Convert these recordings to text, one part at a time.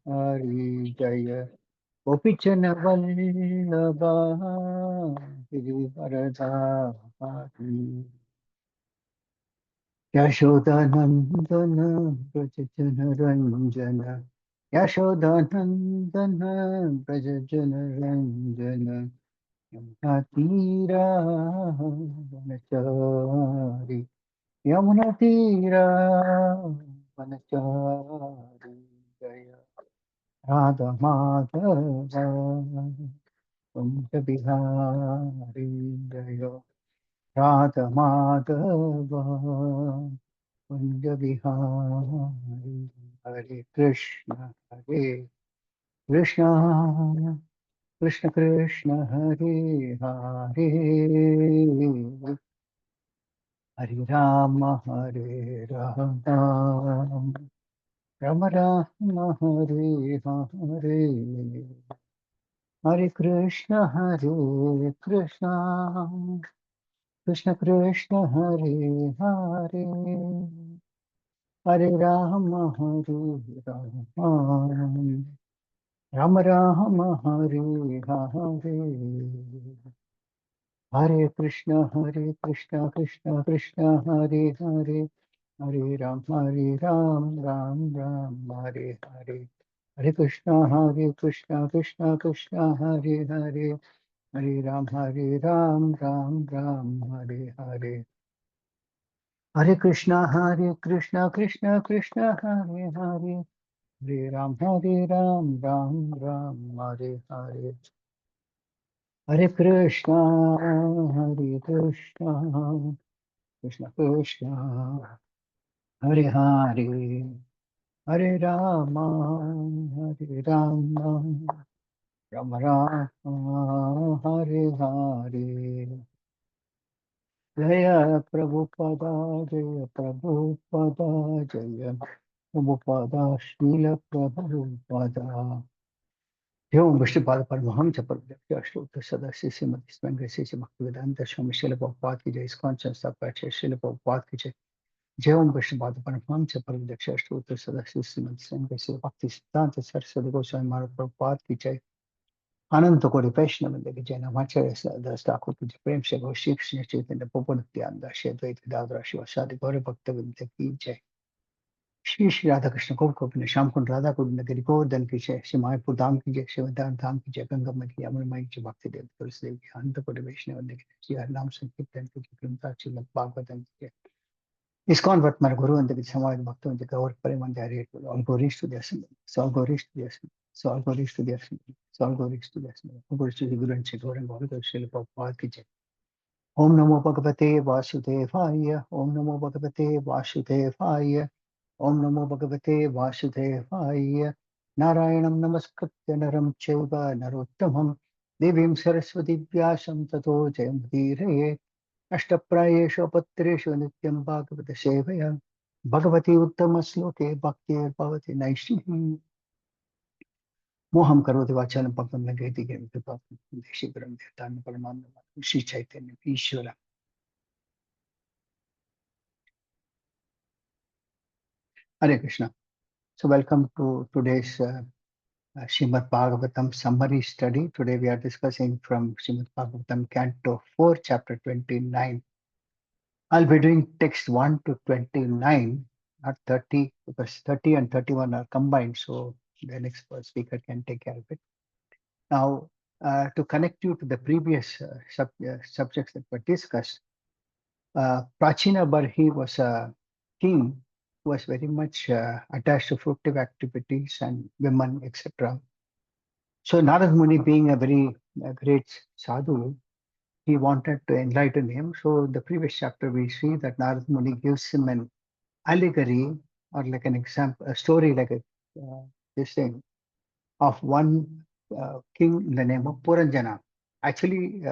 Hari Jaya Gopichana Vallabha Girivaradha Hari Yashodanandana Brajajana Ranjana Yashodanandana Brajajana Ranjana Yamunatira Vanachari Yamunatira Vanachari Jaya Radha Madhava Kunja Bihari Jaya Radha Madhava Kunja Bihari Hare Krishna Krishna Krishna Krishna Hare Hare Hare Rama Hare Rama Rama Rama Hare Hare Hare Krishna Krishna Krishna Hare Hare Hare Rama Hare Rama Rama Rama Hare Hare Hare Krishna Krishna Krishna Hare Hare Hare Ram Ram Ram Hare Hare Hare Krishna Krishna Krishna Hare Hare Hare Ram Ram Ram Hare Hare Hare Krishna Krishna Krishna Hare Hare Hare Ram Ram Ram Hare Hare Hare Krishna Krishna Krishna Hare Hare Hare Rama Rama Rama Hare Hare Jaya Prabhupada Jaya Prabhupada Jaya Prabhupada Srila Prabhupada Devam Vishnupada Paramahamsa Prabhupada Ashtotta Sadasya Srimati Svangasya Bhaktivedanta Swami Srila Prabhupada ki Jai ISKCON Sanstha Prachaya Srila Prabhupada ki Jai Devam Vishnupada Paramahamsa Prabhupada Ashtotta Sadasya Srimati Svangasya Bhaktivedanta Saraswati Goswami Maharaj Prabhupada ki Jai अनंत कोटि वैष्णव वृंद की जय नमाचार्य दास ठाकुर की जय प्रेम से गौ श्री कृष्ण चैतन्य प्रभु नित्यानंद श्री अद्वैत गदाधर शिवासादि गौर भक्त वृंद की जय श्री श्री राधा कृष्ण गोपिन श्याम कुंड राधा गोविंद गिरि गोवर्धन की जय श्री मायापुर धाम की जय श्री वृंदावन धाम की जय गंगा मई की अमरमयी की भक्ति देव तुलसी देव की अनंत कोटि वैष्णव वृंद की जय श्री हरिनाम संकीर्तन की जय कृपा श्रीमद् भागवतम की जय ISKCON Vatmar Guru and the Samaj Bhakta and the Gaur Parimandari, all glories to the assembly, so all glories to the assembly, so all glories to the assembly, so all glories to the assembly, all glories to the Guru and Chigur and Gaur Shri Prabhupada ki jai. Om Namo Bhagavate Vasudevaya, Om Namo Bhagavate Vasudevaya, Om Namo Bhagavate Vasudevaya, Narayanam Namaskritya Naram Chaiva Narottamam, Devim Saraswati Vyasam Tato Jayamudire, अष्टप्रायेषु अपत्रेषु नित्यं भागवत सेवया भगवती उत्तम श्लोके भक्तिर्भवति नैष्ठिकीम् मोहं करोति वाचालं पङ्गं लङ्घयति गिरिं देशे गुरुं देवतां परमानन्दं श्री चैतन्य ईश्वर Hare Krishna. So welcome to today's Srimad Bhagavatam summary study. Today we are discussing from Srimad Bhagavatam Canto 4, chapter 29. I'll be doing text 1 to 29, not 30, because 30 and 31 are combined, so the next speaker can take care of it. Now, to connect you to the previous subjects that were discussed, Prachina Barhi was a king who was very much attached to fruitive activities and women, etc. So Narad Muni, being a very great sadhu, he wanted to enlighten him. So the previous chapter we see that Narad Muni gives him an allegory or like an example, a story like this thing of one king in the name of Puranjana. Actually,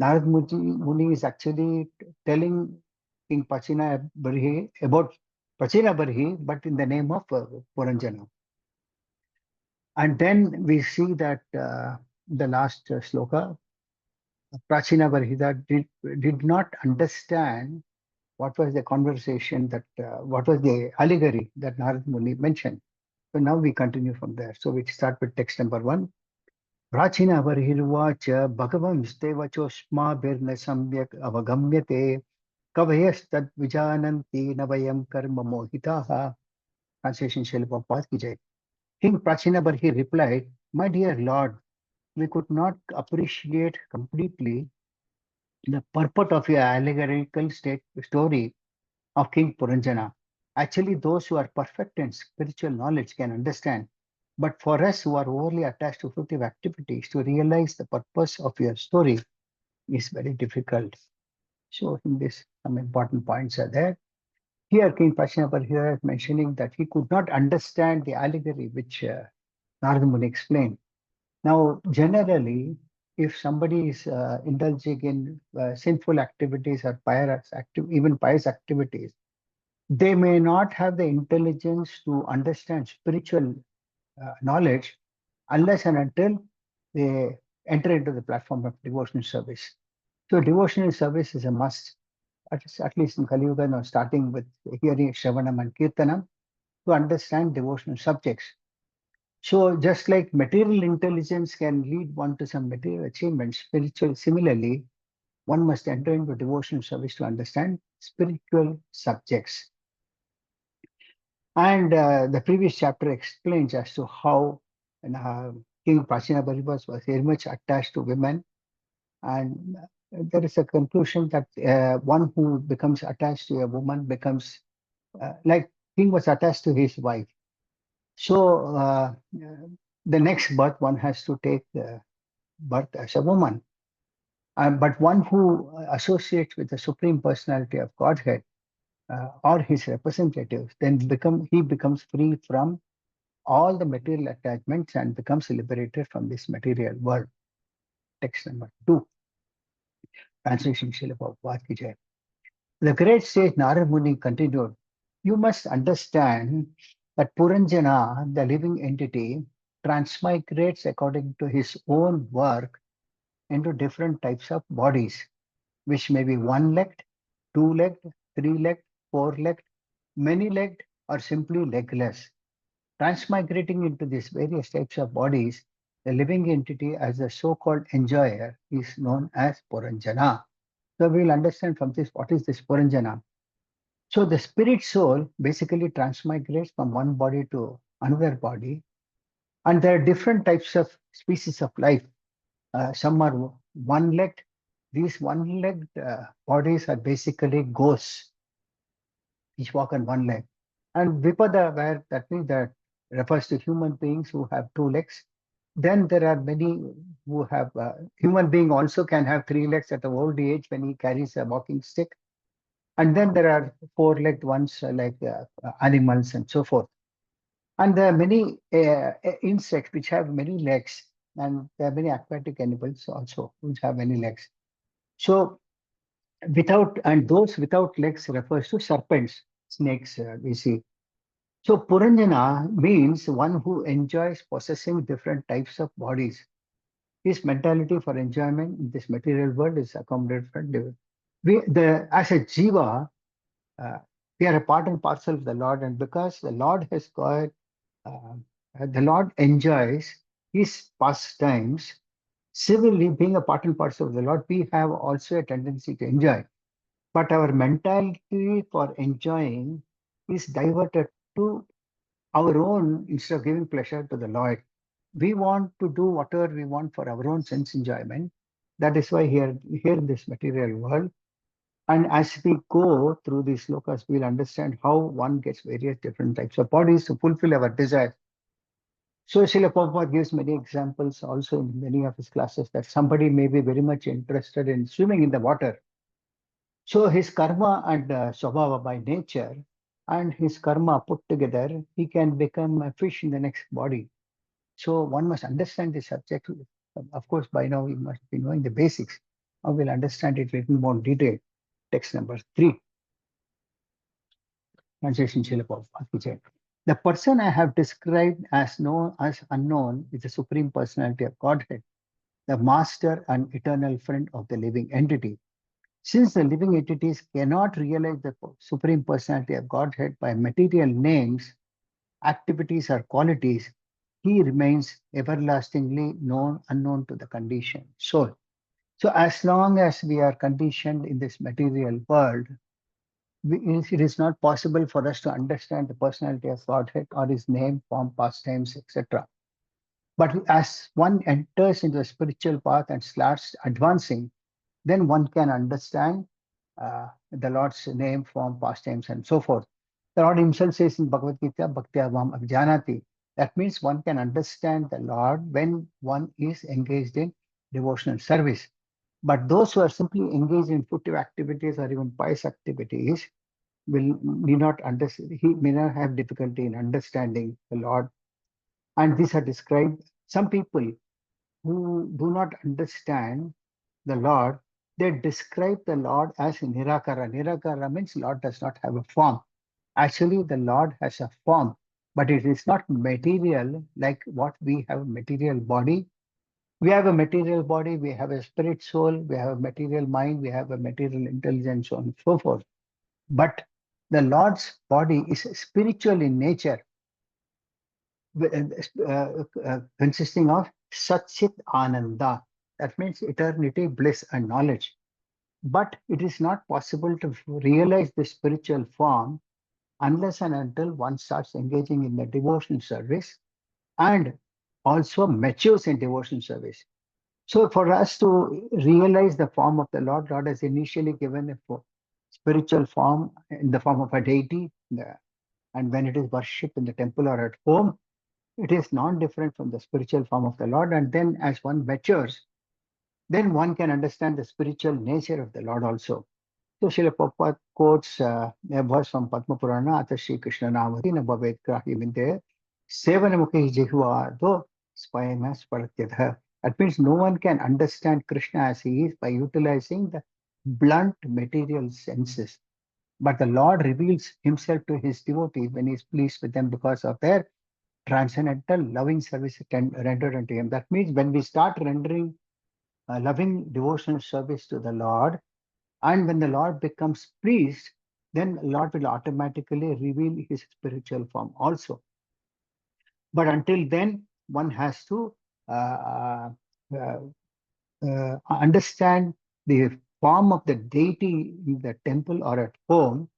Narad Muni is actually telling King Prachina Barhi about Prachina Barhi, but in the name of Puranjana. And then we see that the last sloka, Prachina Barhida did not understand what was the conversation that, what was the allegory that Narad Muni mentioned. So now we continue from there. So we start with text number 1. Prachina Varhirvacha Bhagavan Stevachoshma Birna Samyak Avagamyate Kavayastad Vijananti Navayam Karma Mohitaha. Translation Srila Prabhupada ki jai. King Prachina Barhi replied, "My dear Lord, we could not appreciate completely the purport of your allegorical story of King Puranjana. Actually, those who are perfect in spiritual knowledge can understand. But for us who are overly attached to fruitive activities, to realize the purpose of your story is very difficult." So, in this, some important points are there. Here, King Prajnapada here is mentioning that he could not understand the allegory which Narada Muni explained. Now, generally, if somebody is indulging in sinful activities or even pious activities, they may not have the intelligence to understand spiritual knowledge unless and until they enter into the platform of devotional service. So devotional service is a must, at least in Kali Yuga, now starting with hearing Shravanam and Kirtanam to understand devotional subjects. So just like material intelligence can lead one to some material achievements, similarly, one must enter into devotional service to understand spiritual subjects. And the previous chapter explains as to how King Prachina was very much attached to women. And there is a conclusion that one who becomes attached to a woman becomes like King was attached to his wife. So the next birth, one has to take birth as a woman. But one who associates with the Supreme Personality of Godhead or his representatives, then he becomes free from all the material attachments and becomes liberated from this material world. Text number 2. Translation Srila Prabhupada ki jai. The great sage Narada Muni continued, "You must understand that Puranjana, the living entity, transmigrates according to his own work into different types of bodies, which may be one-legged, two-legged, three-legged, four-legged, many-legged, or simply legless. Transmigrating into these various types of bodies, the living entity as the so-called enjoyer is known as Puranjana." So we will understand from this what is this Puranjana. So the spirit soul basically transmigrates from one body to another body, and there are different types of species of life. Some are one-legged. These one-legged bodies are basically ghosts, which walk on one leg. And Vipada, where that means that refers to human beings who have two legs. Then there are many who have, human being also can have three legs at an old age when he carries a walking stick. And then there are four-legged ones like animals and so forth. And there are many insects which have many legs, and there are many aquatic animals also which have many legs. So those without legs refers to serpents, snakes we see. So Puranjana means one who enjoys possessing different types of bodies. His mentality for enjoyment in this material world is accommodated for as a jiva, uh, we are a part and parcel of the Lord, and because the Lord has got, the Lord enjoys his pastimes. Civilly, being a part and parcel of the Lord, we have also a tendency to enjoy. But our mentality for enjoying is diverted to our own instead of giving pleasure to the Lord. We want to do whatever we want for our own sense enjoyment. That is why here in this material world, and as we go through these lokas, we'll understand how one gets various different types of bodies to fulfill our desires. So Srila Prabhupada gives many examples also in many of his classes that somebody may be very much interested in swimming in the water. So his karma and swabhava by nature and his karma put together, he can become a fish in the next body. So one must understand the subject. Of course, by now you must be knowing the basics. I will understand it a little more in detail. Text number 3. Translation Srila Prabhupada ki jai. The person I have described as known as unknown is the Supreme Personality of Godhead, the master and eternal friend of the living entity. Since the living entities cannot realize the Supreme Personality of Godhead by material names, activities or qualities, he remains everlastingly unknown to the conditioned soul. So as long as we are conditioned in this material world, it is not possible for us to understand the personality of Godhead or his name, form, pastimes, etc. But as one enters into the spiritual path and starts advancing, then one can understand the Lord's name, form, pastimes, and so forth. The Lord himself says in Bhagavad Gita, Bhaktya Vam Abhijanati. That means one can understand the Lord when one is engaged in devotional service. But those who are simply engaged in furtive activities or even pious activities will may not understand, he may not have difficulty in understanding the Lord. And these are described. Some people who do not understand the Lord, they describe the Lord as Nirakara. Nirakara means Lord does not have a form. Actually, the Lord has a form, but it is not material like what we have a material body. We have a material body, we have a spirit soul, we have a material mind, we have a material intelligence, so on and so forth. But the Lord's body is spiritual in nature, consisting of Satchit Ananda. That means eternity, bliss, and knowledge. But it is not possible to realize the spiritual form unless and until one starts engaging in the devotion service and also matures in devotion service. So for us to realize the form of the Lord, Lord has initially given a spiritual form in the form of a deity. And when it is worshipped in the temple or at home, it is non-different from the spiritual form of the Lord. And then as one matures, then one can understand the spiritual nature of the Lord also. So Srila Prabhupada quotes a verse from Padma Purana, Ata Shri Krishna Navati Nabhavet Grahi Vinde, Sevanamukhi Jihva Do Spayamas Paratyadha. That means no one can understand Krishna as he is by utilizing the blunt material senses. But the Lord reveals himself to his devotees when he is pleased with them because of their transcendental loving service rendered unto him. That means when we start rendering loving devotional service to the Lord, and when the Lord becomes pleased, then Lord will automatically reveal his spiritual form also. But until then, one has to uh, uh, understand the form of the deity in the temple or at home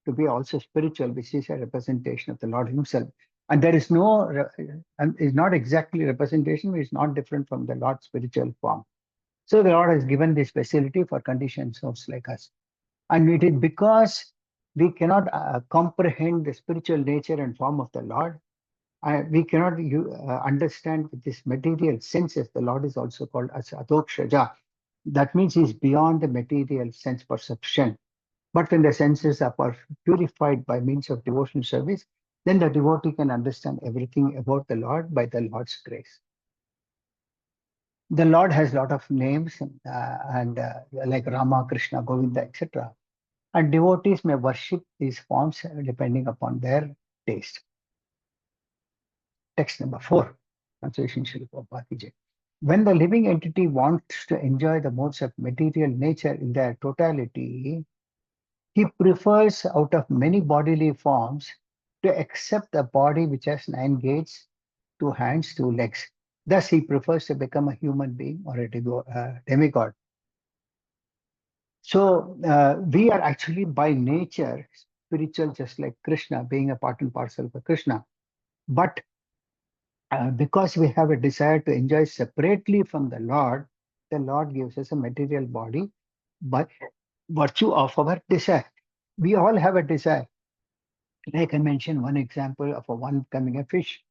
to be also spiritual, which is a representation of the Lord himself. And there is no, and is not exactly representation, it's not different from the Lord's spiritual form. So the Lord has given this facility for conditioned souls like us. And it is because we cannot comprehend the spiritual nature and form of the Lord. We cannot understand with this material senses. The Lord is also called as Adokshaja. That means he's beyond the material sense perception. But when the senses are purified by means of devotional service, then the devotee can understand everything about the Lord by the Lord's grace. The Lord has a lot of names and like Rama, Krishna, Govinda, etc. And devotees may worship these forms depending upon their taste. Text number 4. Translation Srila Prabhupada ki Jai. When the living entity wants to enjoy the modes of material nature in their totality, he prefers out of many bodily forms to accept a body which has 9 gates, 2 hands, 2 legs. Thus, he prefers to become a human being or a demigod. So, we are actually by nature spiritual, just like Krishna, being a part and parcel of Krishna. But because we have a desire to enjoy separately from the Lord gives us a material body by virtue of our desire. We all have a desire. Like I mentioned, one example of one becoming a fish.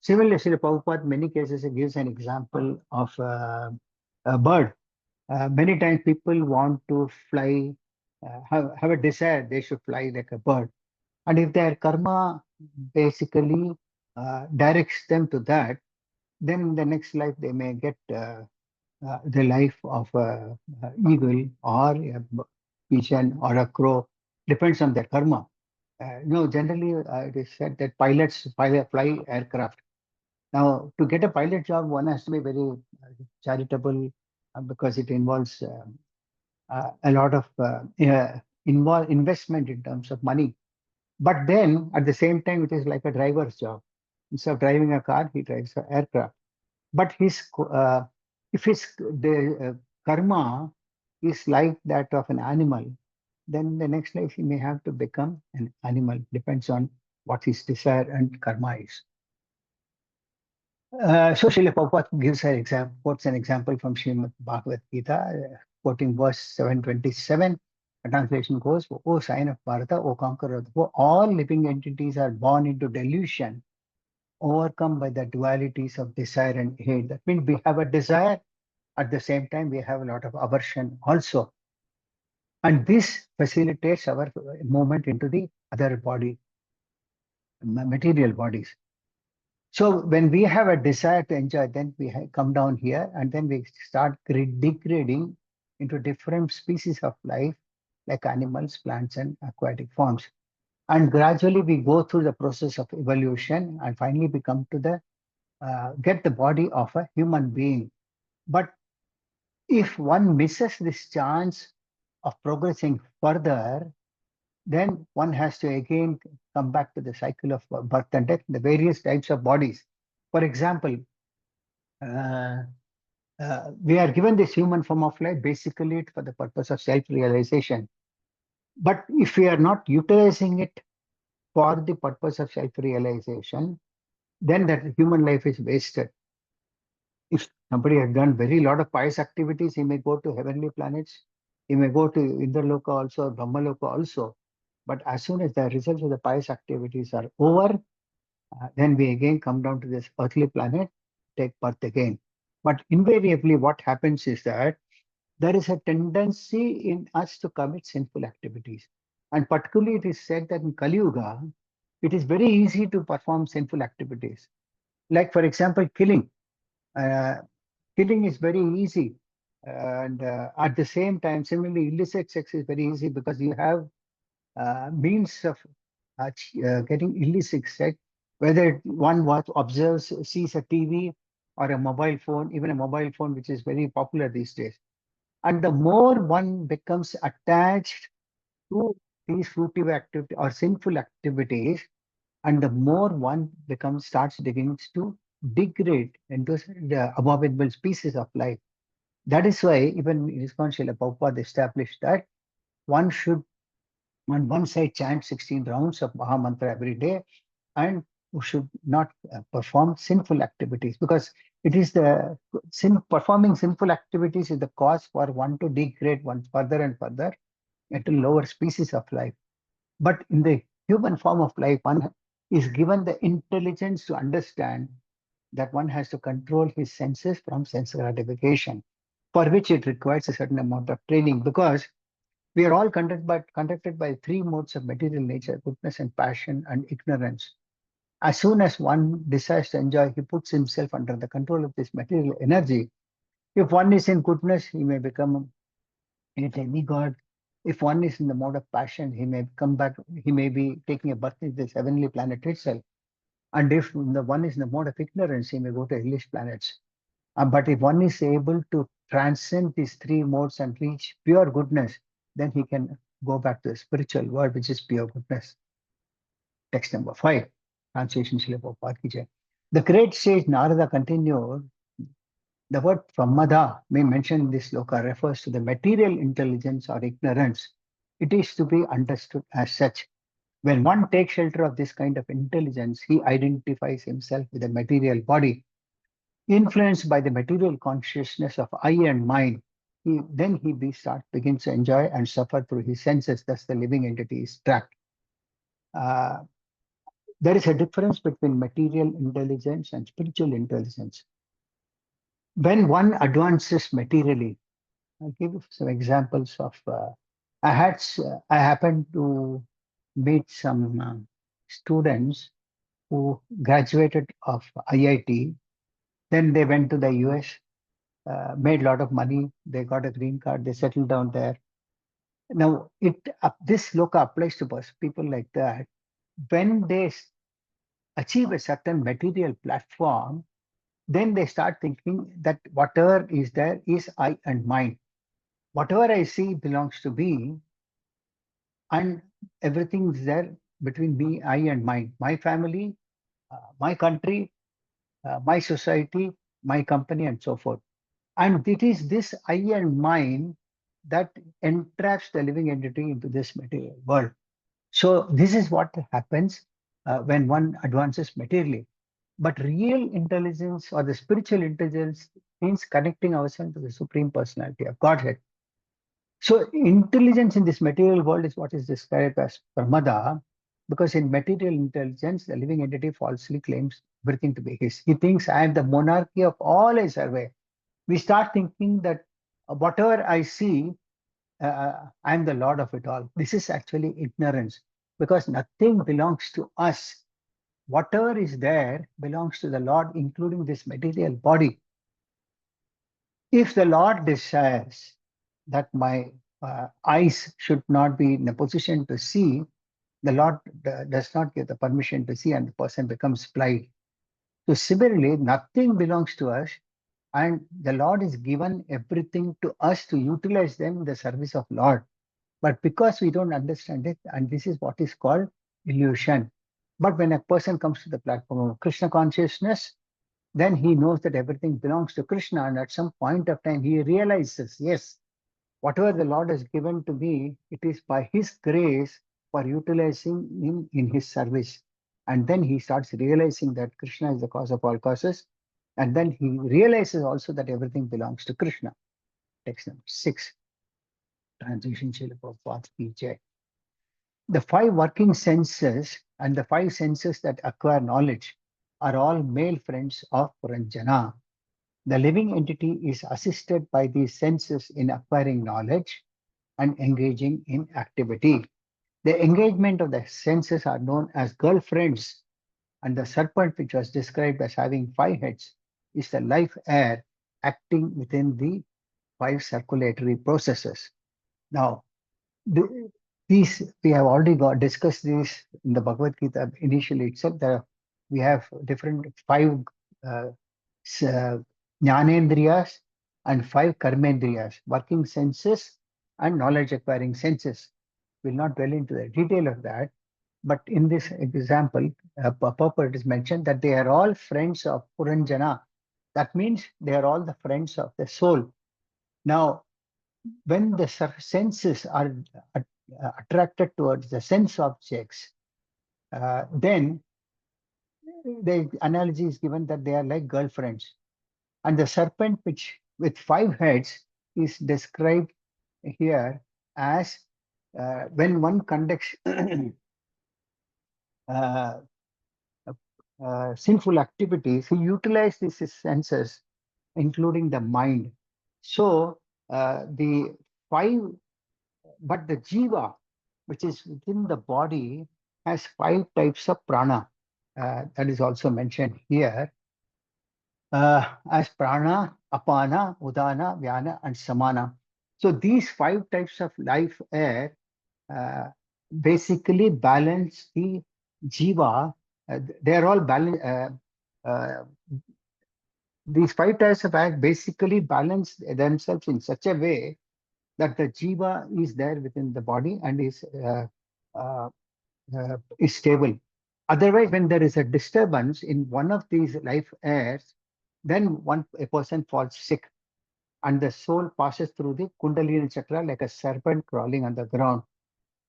Similarly, Srila Prabhupada, many cases, he gives an example of a bird. Many times people want to fly, have a desire, they should fly like a bird. And if their karma basically directs them to that, then in the next life they may get the life of a eagle or a pigeon or a crow, depends on their karma. Generally it is said that pilots fly aircraft. Now, to get a pilot job, one has to be very charitable because it involves a lot of investment in terms of money. But then at the same time, it is like a driver's job. Instead of driving a car, he drives an aircraft. But if his karma is like that of an animal, then the next life he may have to become an animal. Depends on what his desire and karma is. So Srila Prabhupada gives an example, quotes an example from Srimad Bhagavad Gita, quoting verse 727. The translation goes, O sign of Bharata, O conqueror of the world, all living entities are born into delusion, overcome by the dualities of desire and hate. That means we have a desire, at the same time we have a lot of aversion also. And this facilitates our movement into the other body, material bodies. So when we have a desire to enjoy, then we come down here and then we start degrading into different species of life, like animals, plants, and aquatic forms. And gradually we go through the process of evolution and finally we come to the get the body of a human being. But if one misses this chance of progressing further, then one has to again come back to the cycle of birth and death, the various types of bodies. For example, uh, we are given this human form of life basically for the purpose of self-realization. But if we are not utilizing it for the purpose of self-realization, then that human life is wasted. If somebody has done very lot of pious activities, he may go to heavenly planets, he may go to Indraloka also, Brahmaloka also. But as soon as the results of the pious activities are over, then we again come down to this earthly planet, take birth again. But invariably, what happens is that there is a tendency in us to commit sinful activities. And particularly, it is said that in Kali Yuga, it is very easy to perform sinful activities. Like, for example, killing. Uh, Killing is very easy. And at the same time, similarly, illicit sex is very easy because you have means of getting illicit sex, whether one observes, sees a TV or a mobile phone, even a mobile phone, which is very popular these days. And the more one becomes attached to these fruitive activity or sinful activities, and the more one begins to degrade into the abominable species of life. That is why even ISKCON Srila Prabhupada established that one should on one side chant 16 rounds of Maha Mantra every day and should not perform sinful activities, because it is the performing sinful activities is the cause for one to degrade one further and further into lower species of life. But in the human form of life, one is given the intelligence to understand that one has to control his senses from sense gratification, for which it requires a certain amount of training, because we are all conducted by three modes of material nature: goodness and passion and ignorance. As soon as one desires to enjoy, he puts himself under the control of this material energy. If one is in goodness, he may become a demigod. If one is in the mode of passion, he may come back, he may be taking a birth in this heavenly planet itself. And if the one is in the mode of ignorance, he may go to hellish planets. But if one is able to transcend these three modes and reach pure goodness, then he can go back to the spiritual world, which is pure goodness. Text number 5, translation Srila Prabhupada ki jai. The great sage Narada continued, the word pramada may mention in this sloka refers to the material intelligence or ignorance. It is to be understood as such. When one takes shelter of this kind of intelligence, he identifies himself with the material body. Influenced by the material consciousness of I and mind, begins to enjoy and suffer through his senses. Thus, the living entity is trapped. Uh, there is a difference between material intelligence and spiritual intelligence. When one advances materially, I'll give you some examples of. I happened to meet some students who graduated of IIT. Then they went to the US, made a lot of money. They got a green card. They settled down there. Now, this loka applies to people like that. When they achieve a certain material platform, then they start thinking that whatever is there is I and mine. Whatever I see belongs to me, and everything is there between me, I, and mine, my family, my country, my society, my company, and so forth. And it is this I and mine that entraps the living entity into this material world. So this is what happens when one advances materially. But real intelligence or the spiritual intelligence means connecting ourselves to the Supreme Personality of Godhead. So intelligence in this material world is what is described as pramada, because in material intelligence, the living entity falsely claims everything to be his. He thinks I am the monarchy of all I survey. We start thinking that whatever I see, I am the Lord of it all. This is actually ignorance, because nothing belongs to us. Whatever is there belongs to the Lord, including this material body. If the Lord desires that my eyes should not be in a position to see, the Lord does not give the permission to see, and the person becomes blind. So similarly, nothing belongs to us, and the Lord is given everything to us to utilize them in the service of Lord. But because we don't understand it, and this is what is called illusion. But when a person comes to the platform of Krishna consciousness, then he knows that everything belongs to Krishna. And at some point of time, he realizes, yes, whatever the Lord has given to me, it is by his grace for utilizing him in his service. And then he starts realizing that Krishna is the cause of all causes. And then he realizes also that everything belongs to Krishna. Text number 6, transition Srila Prabhupada Ki Jai. The 5 working senses and the 5 senses that acquire knowledge are all male friends of Puranjana. The living entity is assisted by these senses in acquiring knowledge and engaging in activity. The engagement of the senses are known as girlfriends, and the serpent, which was described as having 5 heads, is the life air acting within the 5 circulatory processes. Now, these we have already discussed these in the Bhagavad Gita initially itself. We have different 5 uh, jnanendriyas and 5 karmendriyas, working senses and knowledge acquiring senses. We'll not dwell into the detail of that, but in this example, purport is mentioned that they are all friends of Puranjana. That means they are all the friends of the soul. Now, when the senses are attracted towards the sense objects, then the analogy is given that they are like girlfriends. And the serpent, which with 5 heads, is described here as when one conducts uh, sinful activities, he utilizes his senses, including the mind. So the 5, but the jiva, which is within the body, has 5 types of prana. That is also mentioned here as prana, apana, udana, vyana, and samana. So these 5 types of life air uh, basically balance the jiva. They are all balanced. These 5 types of air basically balance themselves in such a way that the jiva is there within the body and uh, is stable. Otherwise, when there is a disturbance in one of these life airs, then a person falls sick, and the soul passes through the Kundalini chakra like a serpent crawling on the ground.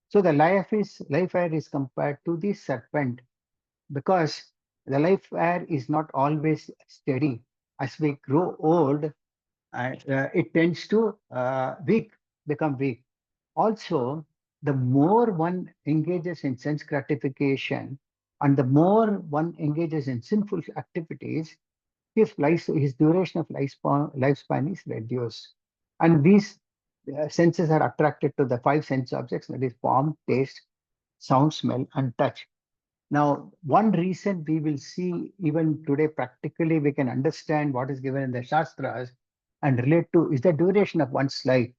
So the life air is compared to the serpent, because the life air is not always steady. As we grow old, it tends to become weak. Also, the more one engages in sense gratification and the more one engages in sinful activities, his duration of lifespan is reduced. And these senses are attracted to the 5 sense objects, that is form, taste, sound, smell, and touch. Now, one reason we will see even today, practically, we can understand what is given in the Shastras and relate to is the duration of one's life.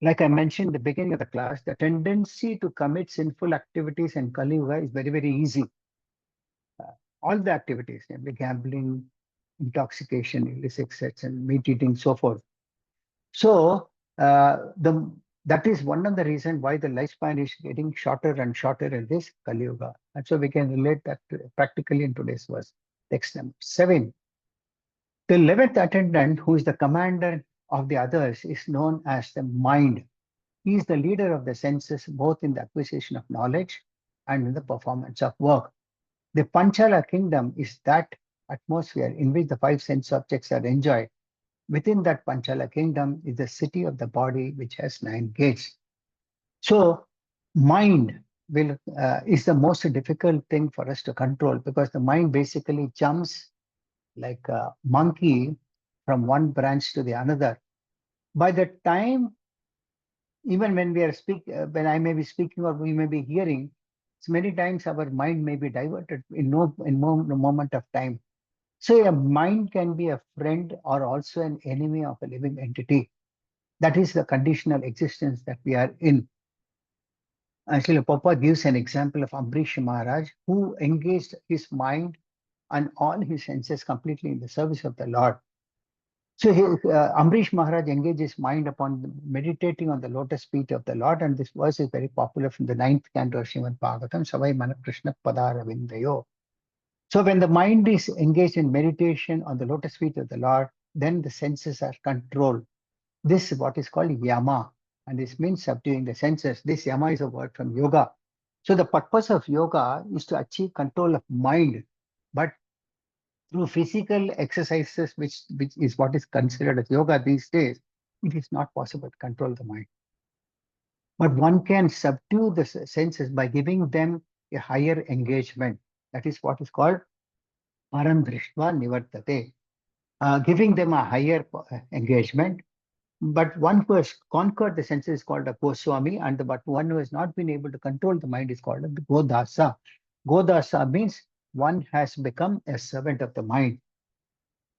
Like I mentioned in the beginning of the class, the tendency to commit sinful activities in Kali Yuga is very, very easy. All the activities, namely gambling, intoxication, illicit sex, and meat eating, so forth. So the That is one of the reasons why the lifespan is getting shorter and shorter in this Kali Yuga. And so we can relate that practically in today's verse. Text number 7. The 11th attendant, who is the commander of the others, is known as the mind. He is the leader of the senses, both in the acquisition of knowledge and in the performance of work. The Panchala kingdom is that atmosphere in which the five sense objects are enjoyed. Within that Panchala kingdom is the city of the body, which has 9 gates. So, mind is the most difficult thing for us to control, because the mind basically jumps like a monkey from one branch to the another. By the time, even when when I may be speaking or we may be hearing, many times our mind may be diverted in no moment of time. So a mind can be a friend or also an enemy of a living entity. That is the conditional existence that we are in. Actually, Papa gives an example of Ambrish Maharaj, who engaged his mind and all his senses completely in the service of the Lord. So Ambrish Maharaj engaged his mind upon meditating on the lotus feet of the Lord, and this verse is very popular from the 9th canto of Srimad Bhagavatam, Savai Mana Krishna Padaravindayo. So when the mind is engaged in meditation on the lotus feet of the Lord, then the senses are controlled. This is what is called yama, and this means subduing the senses. This yama is a word from yoga. So the purpose of yoga is to achieve control of mind, but through physical exercises, which is what is considered as yoga these days, it is not possible to control the mind. But one can subdue the senses by giving them a higher engagement. That is what is called param drishtva nivartate, giving them a higher engagement. But one who has conquered the senses is called a Goswami, and but one who has not been able to control the mind is called a Godasa. Godasa means one has become a servant of the mind.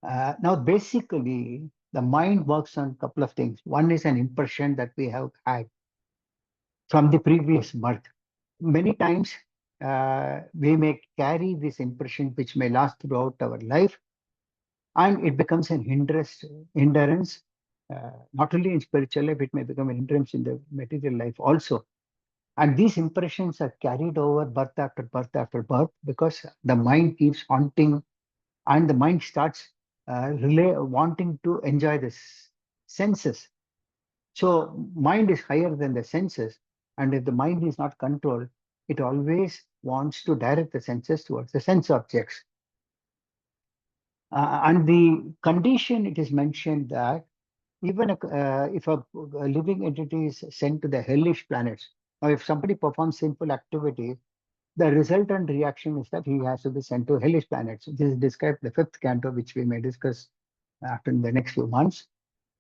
Now, basically, the mind works on a couple of things. One is an impression that we have had from the previous birth. Many times, we may carry this impression which may last throughout our life, and it becomes an hindrance, not only in spiritual life, it may become an hindrance in the material life also. And these impressions are carried over birth after birth after birth, because the mind keeps haunting, and the mind starts wanting to enjoy the senses. So mind is higher than the senses, and if the mind is not controlled, it always wants to direct the senses towards the sense objects. And the condition, it is mentioned that even if a living entity is sent to the hellish planets, or if somebody performs sinful activities, the resultant reaction is that he has to be sent to hellish planets. This is described in the 5th canto, which we may discuss after in the next few months.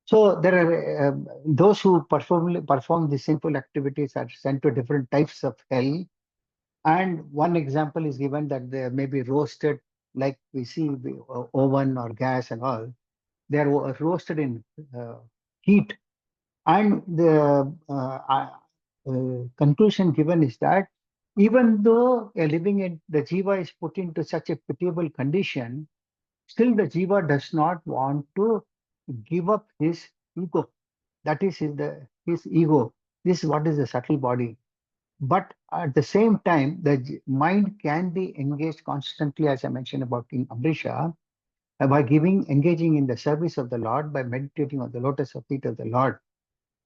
So there are those who perform the sinful activities are sent to different types of hell. And one example is given that they may be roasted, like we see the oven or gas and all. They are roasted in heat. And the conclusion given is that even though the jiva is put into such a pitiable condition, still the jiva does not want to give up his ego. That is his ego. This is what is the subtle body. But at the same time, the mind can be engaged constantly, as I mentioned about King Amrisha, by engaging in the service of the Lord, by meditating on the lotus of feet of the Lord,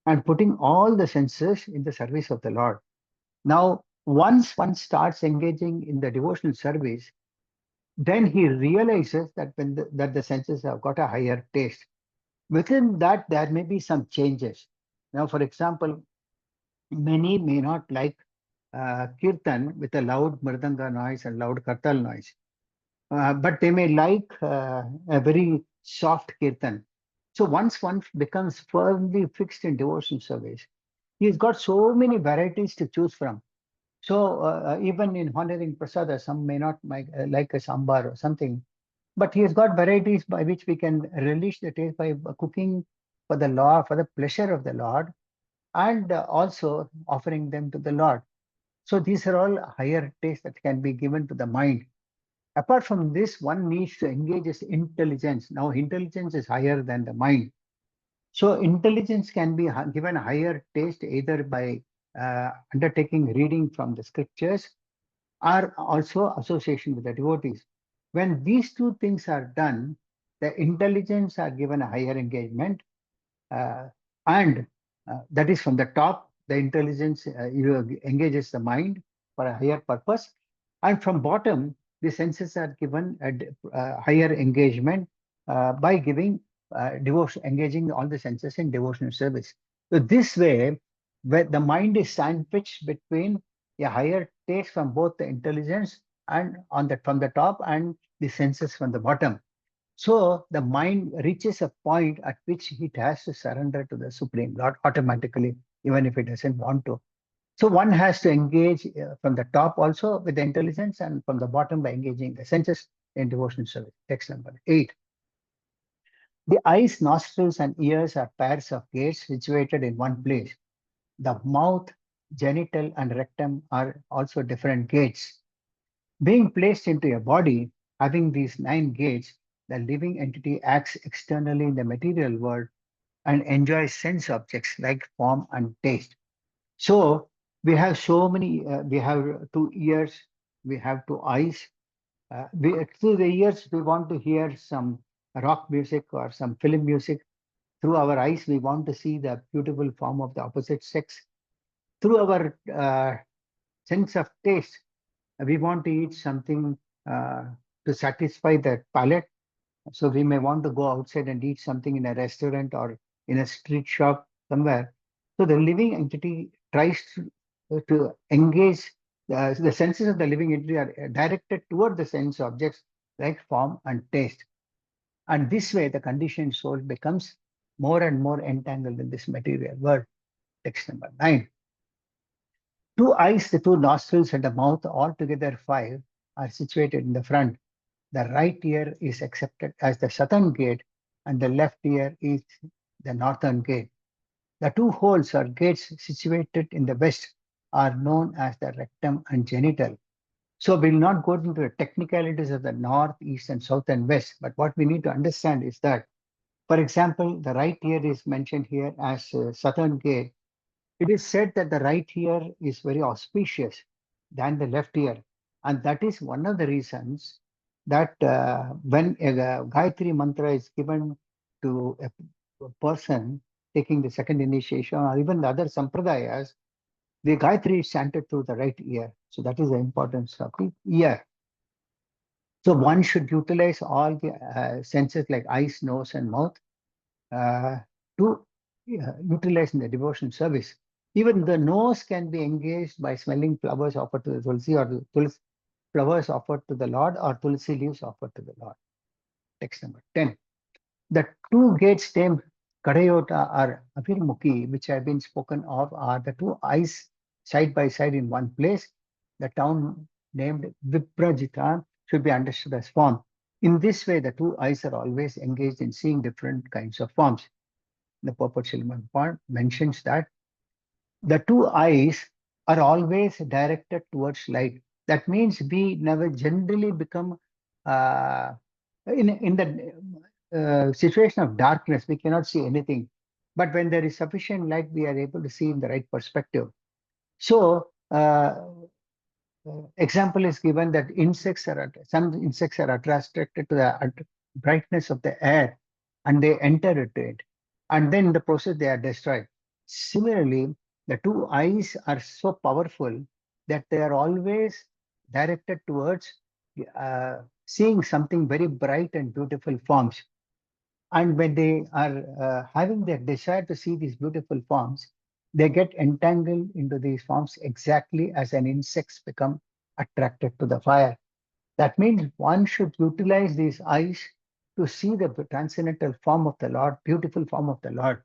and putting all the senses in the service of the Lord. Now, once one starts engaging in the devotional service, then he realizes that that the senses have got a higher taste. Within that, there may be some changes. Now, for example, many may not like kirtan with a loud mridanga noise and loud kartal noise. But they may like a very soft kirtan. So once one becomes firmly fixed in devotional service, he's got so many varieties to choose from. So even in honoring prasada, some may not like a sambar or something, but he has got varieties by which we can relish the taste by cooking for the Lord, for the pleasure of the Lord, and also offering them to the Lord. So these are all higher tastes that can be given to the mind. Apart from this, one needs to engage his intelligence. Now, intelligence is higher than the mind. So intelligence can be given a higher taste either by undertaking reading from the scriptures or also association with the devotees. When these two things are done, the intelligence are given a higher engagement, uh, and that is from the top. The intelligence engages the mind for a higher purpose, and from bottom, the senses are given a higher engagement by giving devotion, engaging all the senses in devotional service. So this way, where the mind is sandwiched between a higher taste from both the intelligence and on the from the top and the senses from the bottom. So the mind reaches a point at which it has to surrender to the Supreme Lord automatically, even if it doesn't want to. So one has to engage from the top also with the intelligence and from the bottom by engaging the senses in devotional service. Text number 8. The eyes, nostrils, and ears are pairs of gates situated in one place. The mouth, genital, and rectum are also different gates. Being placed into a body having these 9 gates, the living entity acts externally in the material world and enjoys sense objects like form and taste. So we have so many, we have 2 ears, we have 2 eyes. Through the ears, we want to hear some rock music or some film music. Through our eyes, we want to see the beautiful form of the opposite sex. Through our sense of taste, we want to eat something uh, to satisfy that palate. So we may want to go outside and eat something in a restaurant or in a street shop somewhere. So the living entity tries to engage the senses of the living entity are directed toward the sense objects like form and taste. And this way, the conditioned soul becomes more and more entangled in this material world. Text number 9. 2 eyes, the 2 nostrils, and the mouth, altogether 5, are situated in the front. The right ear is accepted as the southern gate, and the left ear is the northern gate. The 2 holes or gates situated in the west are known as the rectum and genital. So we'll not go into the technicalities of the north, east, and south and west. But what we need to understand is that, for example, the right ear is mentioned here as southern gate. It is said that the right ear is very auspicious than the left ear. And that is one of the reasons that when a Gayatri mantra is given to a person taking the second initiation or even the other sampradayas, the Gayatri is chanted through the right ear. So that is the importance of the ear. So one should utilize all the senses like eyes, nose, and mouth uh, to utilize in the devotion service. Even the nose can be engaged by smelling flowers offered to the tulsi or the tulsi flowers offered to the Lord or tulsi leaves offered to the Lord. Text number 10. The 2 gates named Kadayota or Avirmukhi, which have been spoken of, are the 2 eyes side by side in one place. The town named Viprajita should be understood as form. In this way, the 2 eyes are always engaged in seeing different kinds of forms. The purport Srimad mentions that the 2 eyes are always directed towards light. That means we never generally become uh, in the situation of darkness, we cannot see anything. But when there is sufficient light, we are able to see in the right perspective. So, example is given that some insects are attracted to the brightness of the air and they enter into it. And then in the process, they are destroyed. Similarly, the 2 eyes are so powerful that they are always directed towards seeing something very bright and beautiful forms. And when they are having their desire to see these beautiful forms, they get entangled into these forms exactly as an insects become attracted to the fire. That means one should utilize these eyes to see the transcendental form of the Lord, beautiful form of the Lord.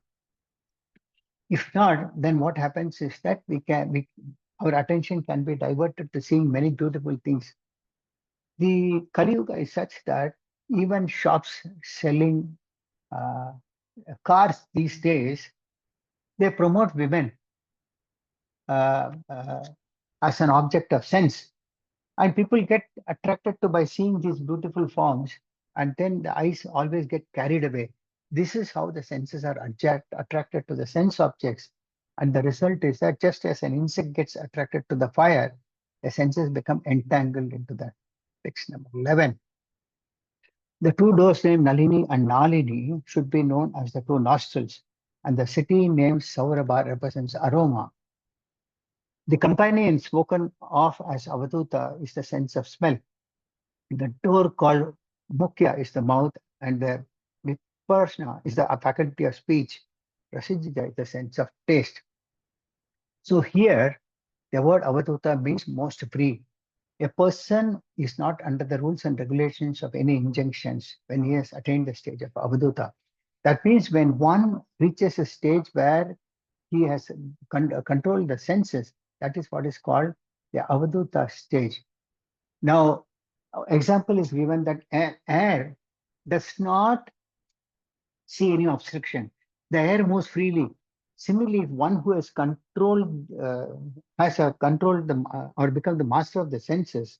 If not, then what happens is that our attention can be diverted to seeing many beautiful things. The Kali Yuga is such that even shops selling uh, cars these days, they promote women uh, uh, as an object of sense. And people get attracted to by seeing these beautiful forms, and then the eyes always get carried away. This is how the senses are attracted to the sense objects. And the result is that just as an insect gets attracted to the fire, the senses become entangled into that. Text number 11. The two doors named Nalini and Nalini should be known as the two nostrils, and the city named Saurabha represents aroma. The companion spoken of as Avaduta is the sense of smell. The door called Mukhya is the mouth, and the Viparsana is the faculty of speech. Prasijita is the sense of taste. So here, the word Avaduta means most free. A person is not under the rules and regulations of any injunctions when he has attained the stage of Avaduta. That means when one reaches a stage where he has controlled the senses, that is what is called the Avaduta stage. Now, example is given that air does not see any obstruction. The air moves freely. Similarly, one who has controlled, controlled or become the master of the senses,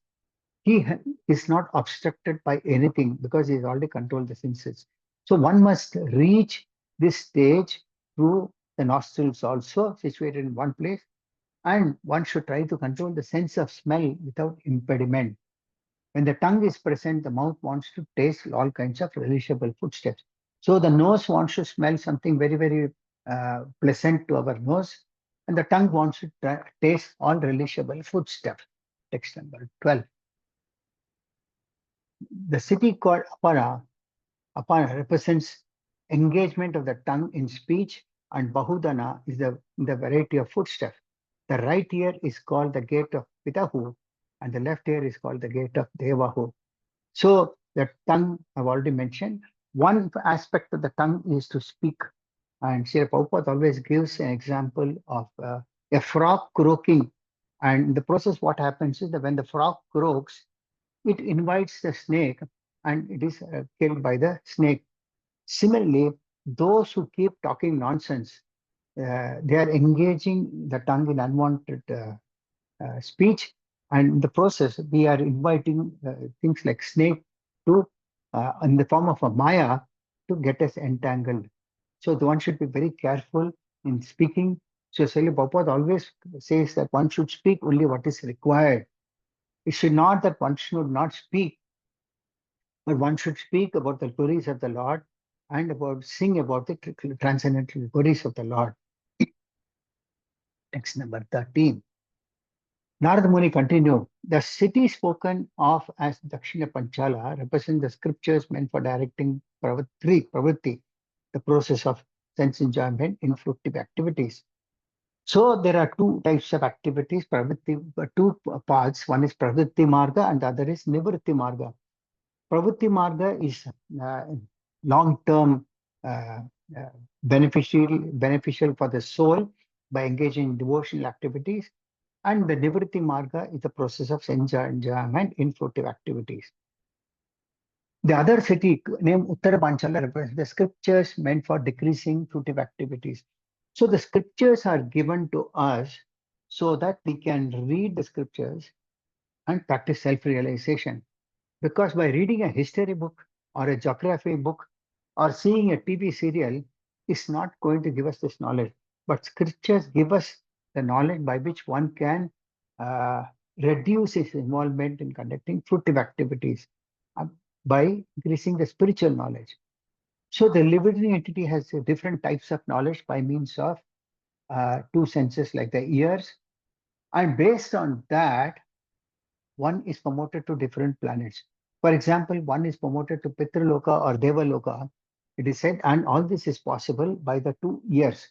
he is not obstructed by anything because he has already controlled the senses. So one must reach this stage through the nostrils also situated in one place, and one should try to control the sense of smell without impediment. When the tongue is present, the mouth wants to taste all kinds of relishable foodstuffs. So the nose wants to smell something very, very pleasant to our nose, and the tongue wants to taste all relishable foodstuff. Text number 12. The city called Apara represents engagement of the tongue in speech, and Bahudana is the variety of foodstuff. The right ear is called the gate of Pitahu, and the left ear is called the gate of Devahu. So the tongue, I've already mentioned. One aspect of the tongue is to speak. And Srila Prabhupada always gives an example of a frog croaking. And in the process, what happens is that when the frog croaks, it invites the snake and it is killed by the snake. Similarly, those who keep talking nonsense, they are engaging the tongue in unwanted speech, and in the process we are inviting things like snake to in the form of a maya to get us entangled. So the one should be very careful in speaking. So Srila Prabhupada always says that one should speak only what is required. It should not that one should not speak, but one should speak about the glories of the Lord and about sing about the transcendental glories of the Lord. Text number 13. Narada Muni continued, the city spoken of as Dakshina Panchala represents the scriptures meant for directing pravritti, the process of sense enjoyment in fruitive activities. So there are two types of activities, two paths. One is pravritti marga and the other is nivritti marga. Pravritti marga is long-term uh, uh, beneficial for the soul by engaging in devotional activities. And the Nivritti Marga is the process of enjoyment in fruitive activities. The other city named Uttara Panchala represents the scriptures meant for decreasing fruitive activities. So the scriptures are given to us so that we can read the scriptures and practice self-realization. Because by reading a history book or a geography book or seeing a TV serial is not going to give us this knowledge. But scriptures give us the knowledge by which one can uh, reduce his involvement in conducting fruitive activities uh, by increasing the spiritual knowledge. So the living entity has different types of knowledge by means of two senses like the ears. And based on that, one is promoted to different planets. For example, one is promoted to Pitraloka or Devaloka. It is said, and all this is possible by the 2 years.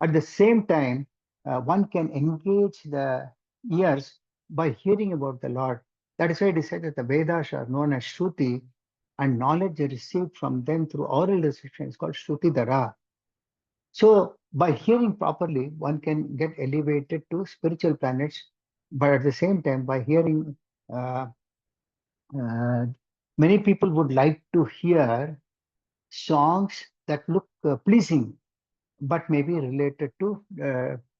At the same time, one can engage the ears by hearing about the Lord. That is why it is said that the Vedas are known as Shruti, and knowledge received from them through oral reception is called Shruti Dara. So by hearing properly, one can get elevated to spiritual planets, but at the same time, by hearing uh, uh, many people would like to hear songs that look pleasing, but may be related to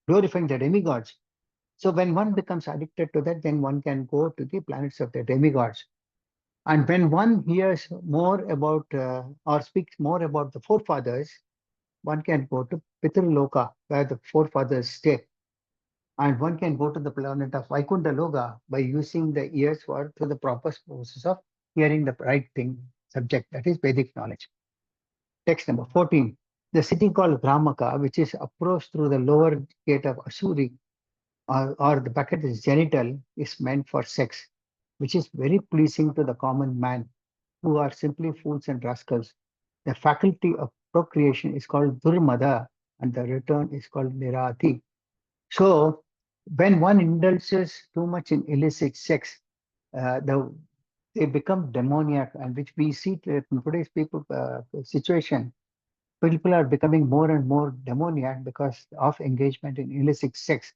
glorifying the demigods. So when one becomes addicted to that, then one can go to the planets of the demigods. And when one hears more about or speaks more about the forefathers, one can go to Pitraloka, where the forefathers stay. And one can go to the planet of Vaikuntha Loka by using the ears for to the proper process of hearing the right thing subject, that is Vedic knowledge. Text number 14. The city called Brahmaka, which is approached through the lower gate of Asuri, or the bucket is genital, is meant for sex, which is very pleasing to the common man, who are simply fools and rascals. The faculty of procreation is called Durmada, and the return is called Nirati. So, when one indulges too much in illicit sex, they become demoniac, and which we see in today's people situation. People are becoming more and more demoniac because of engagement in illicit sex.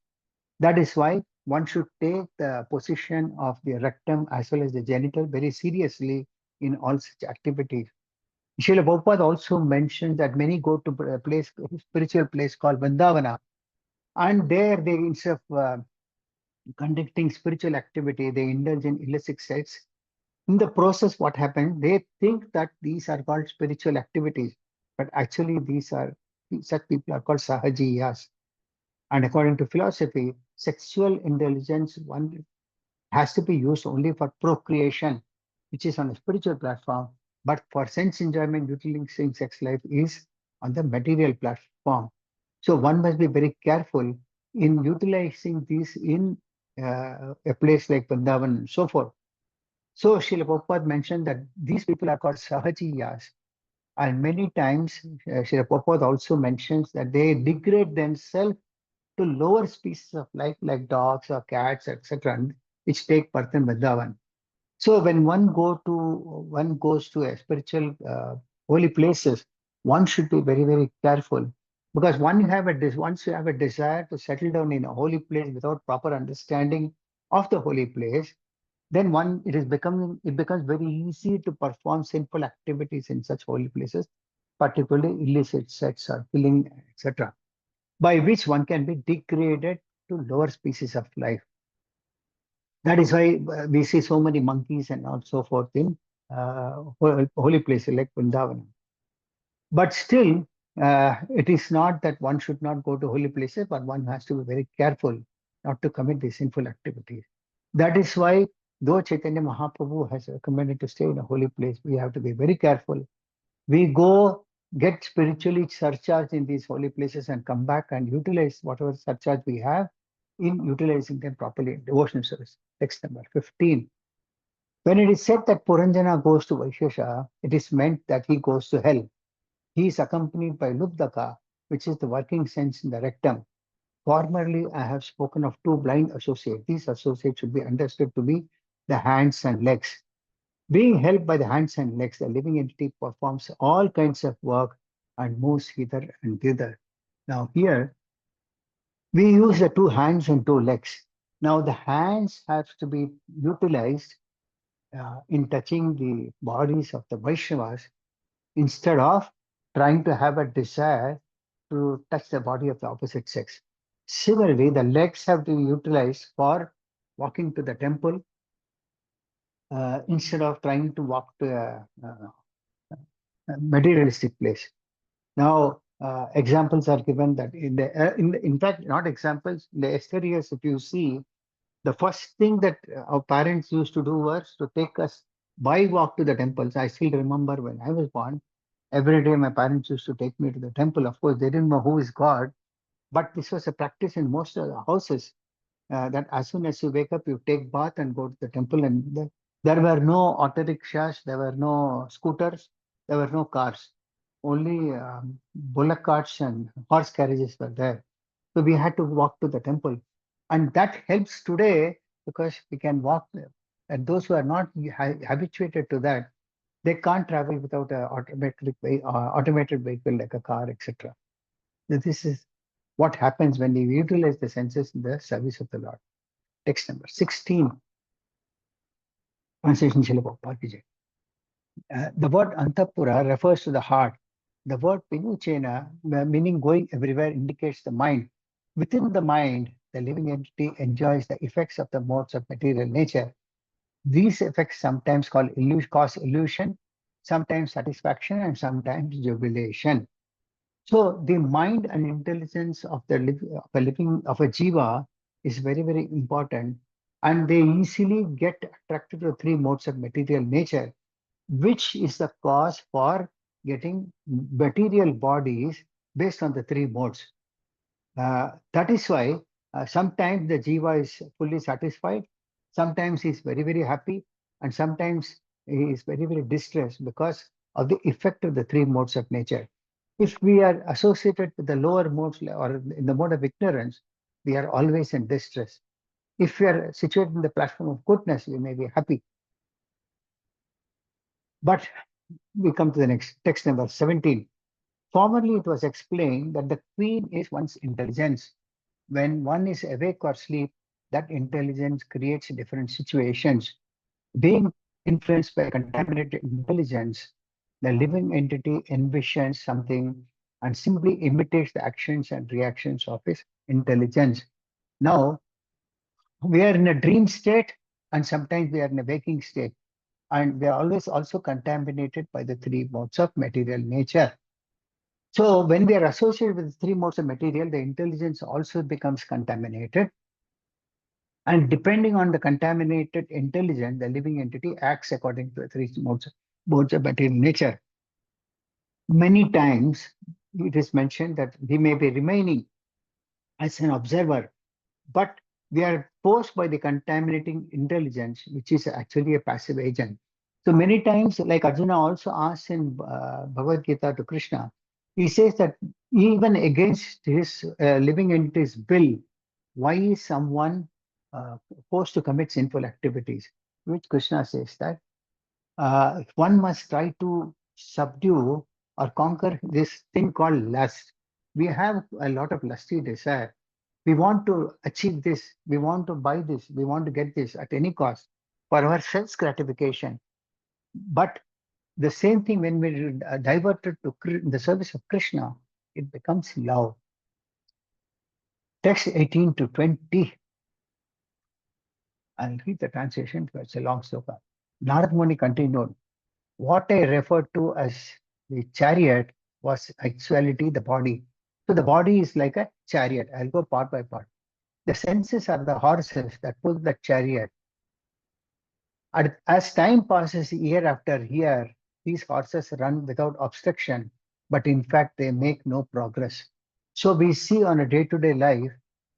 That is why one should take the position of the rectum as well as the genital very seriously in all such activities. Srila Prabhupada also mentioned that many go to a place, a spiritual place called Vrindavana, and there they, instead of conducting spiritual activity, they indulge in illicit sex. In the process, what happened? They think that these are called spiritual activities, but actually such people are called sahajiyas. And according to philosophy, sexual indulgence one has to be used only for procreation, which is on a spiritual platform, but for sense enjoyment, utilizing sex life is on the material platform. So one must be very careful in utilizing these in a place like Vrindavan and so forth. So Srila Prabhupada mentioned that these people are called sahajiyas. And many times, Srila Prabhupada also mentions that they degrade themselves to lower species of life like dogs or cats, etc., which take birth in Vrindavan. So when one goes to a spiritual holy places, one should be very, very careful, because once you have a desire to settle down in a holy place without proper understanding of the holy place, then it becomes very easy to perform sinful activities in such holy places, particularly illicit sex or killing, etc., by which one can be degraded to lower species of life. That is why we see so many monkeys and all so forth in holy places like Vrindavan. But still, it is not that one should not go to holy places, but one has to be very careful not to commit these sinful activities. That is why, though Chaitanya Mahaprabhu has recommended to stay in a holy place, we have to be very careful. We go get spiritually surcharged in these holy places and come back and utilize whatever surcharge we have in utilizing them properly in devotional service. Text number 15. When it is said that Puranjana goes to Vaishesha, it is meant that he goes to hell. He is accompanied by Lubdaka, which is the working sense in the rectum. Formerly, I have spoken of two blind associates. These associates should be understood to be the hands and legs. Being helped by the hands and legs, the living entity performs all kinds of work and moves hither and thither. Now, here we use the two hands and two legs. Now, the hands have to be utilized in touching the bodies of the Vaishnavas instead of trying to have a desire to touch the body of the opposite sex. Similarly, the legs have to be utilized for walking to the temple instead of trying to walk to a materialistic place. Now, examples are given that in fact, not examples, in the exteriors, if you see, the first thing that our parents used to do was to take us by walk to the temples. I still remember when I was born, every day my parents used to take me to the temple. Of course, they didn't know who is God, but this was a practice in most of the houses that as soon as you wake up, you take bath and go to the temple. And there were no auto rickshaws, there were no scooters, there were no cars. Only bullock carts and horse carriages were there. So we had to walk to the temple. And that helps today because we can walk there. And those who are not habituated to that, they can't travel without an automated vehicle like a car, etc. This is what happens when we utilize the senses in the service of the Lord. Text number 16. Translation Srila Prabhupada ki jai. The word Antapura refers to the heart. The word Pinuchena, meaning going everywhere, indicates the mind. Within the mind, the living entity enjoys the effects of the modes of material nature. These effects sometimes cause illusion, sometimes satisfaction, and sometimes jubilation. So the mind and intelligence of of a jiva is very, very important, and they easily get attracted to three modes of material nature, which is the cause for getting material bodies based on the three modes. That is why sometimes the jiva is fully satisfied, sometimes he is very, very happy, and sometimes he is very, very distressed because of the effect of the three modes of nature. If we are associated with the lower modes or in the mode of ignorance, we are always in distress. If we are situated in the platform of goodness, we may be happy. But we come to the next text, number 17. Formerly, it was explained that the queen is one's intelligence. When one is awake or asleep, that intelligence creates different situations. Being influenced by contaminated intelligence, the living entity envisions something and simply imitates the actions and reactions of his intelligence. Now, we are in a dream state, and sometimes we are in a waking state, and we are always also contaminated by the three modes of material nature. So when we are associated with three modes of material, the intelligence also becomes contaminated. And depending on the contaminated intelligence, the living entity acts according to the three modes of material nature. Many times it is mentioned that we may be remaining as an observer, but we are forced by the contaminating intelligence, which is actually a passive agent. So many times, like Arjuna also asks in Bhagavad Gita to Krishna, he says that even against his living entity's will, why is someone uh, forced to commit sinful activities? Which Krishna says that one must try to subdue or conquer this thing called lust. We have a lot of lusty desire. We want to achieve this, we want to buy this, we want to get this at any cost for our sense gratification. But the same thing, when we divert it to the service of Krishna, it becomes love. Text 18 to 20. I'll read the translation because it's a long sloka. Narad Muni continued, what I referred to as the chariot was actuality the body. So the body is like a chariot. I'll go part by part. The senses are the horses that pull the chariot. As time passes year after year, these horses run without obstruction, but in fact, they make no progress. So we see on a day-to-day life,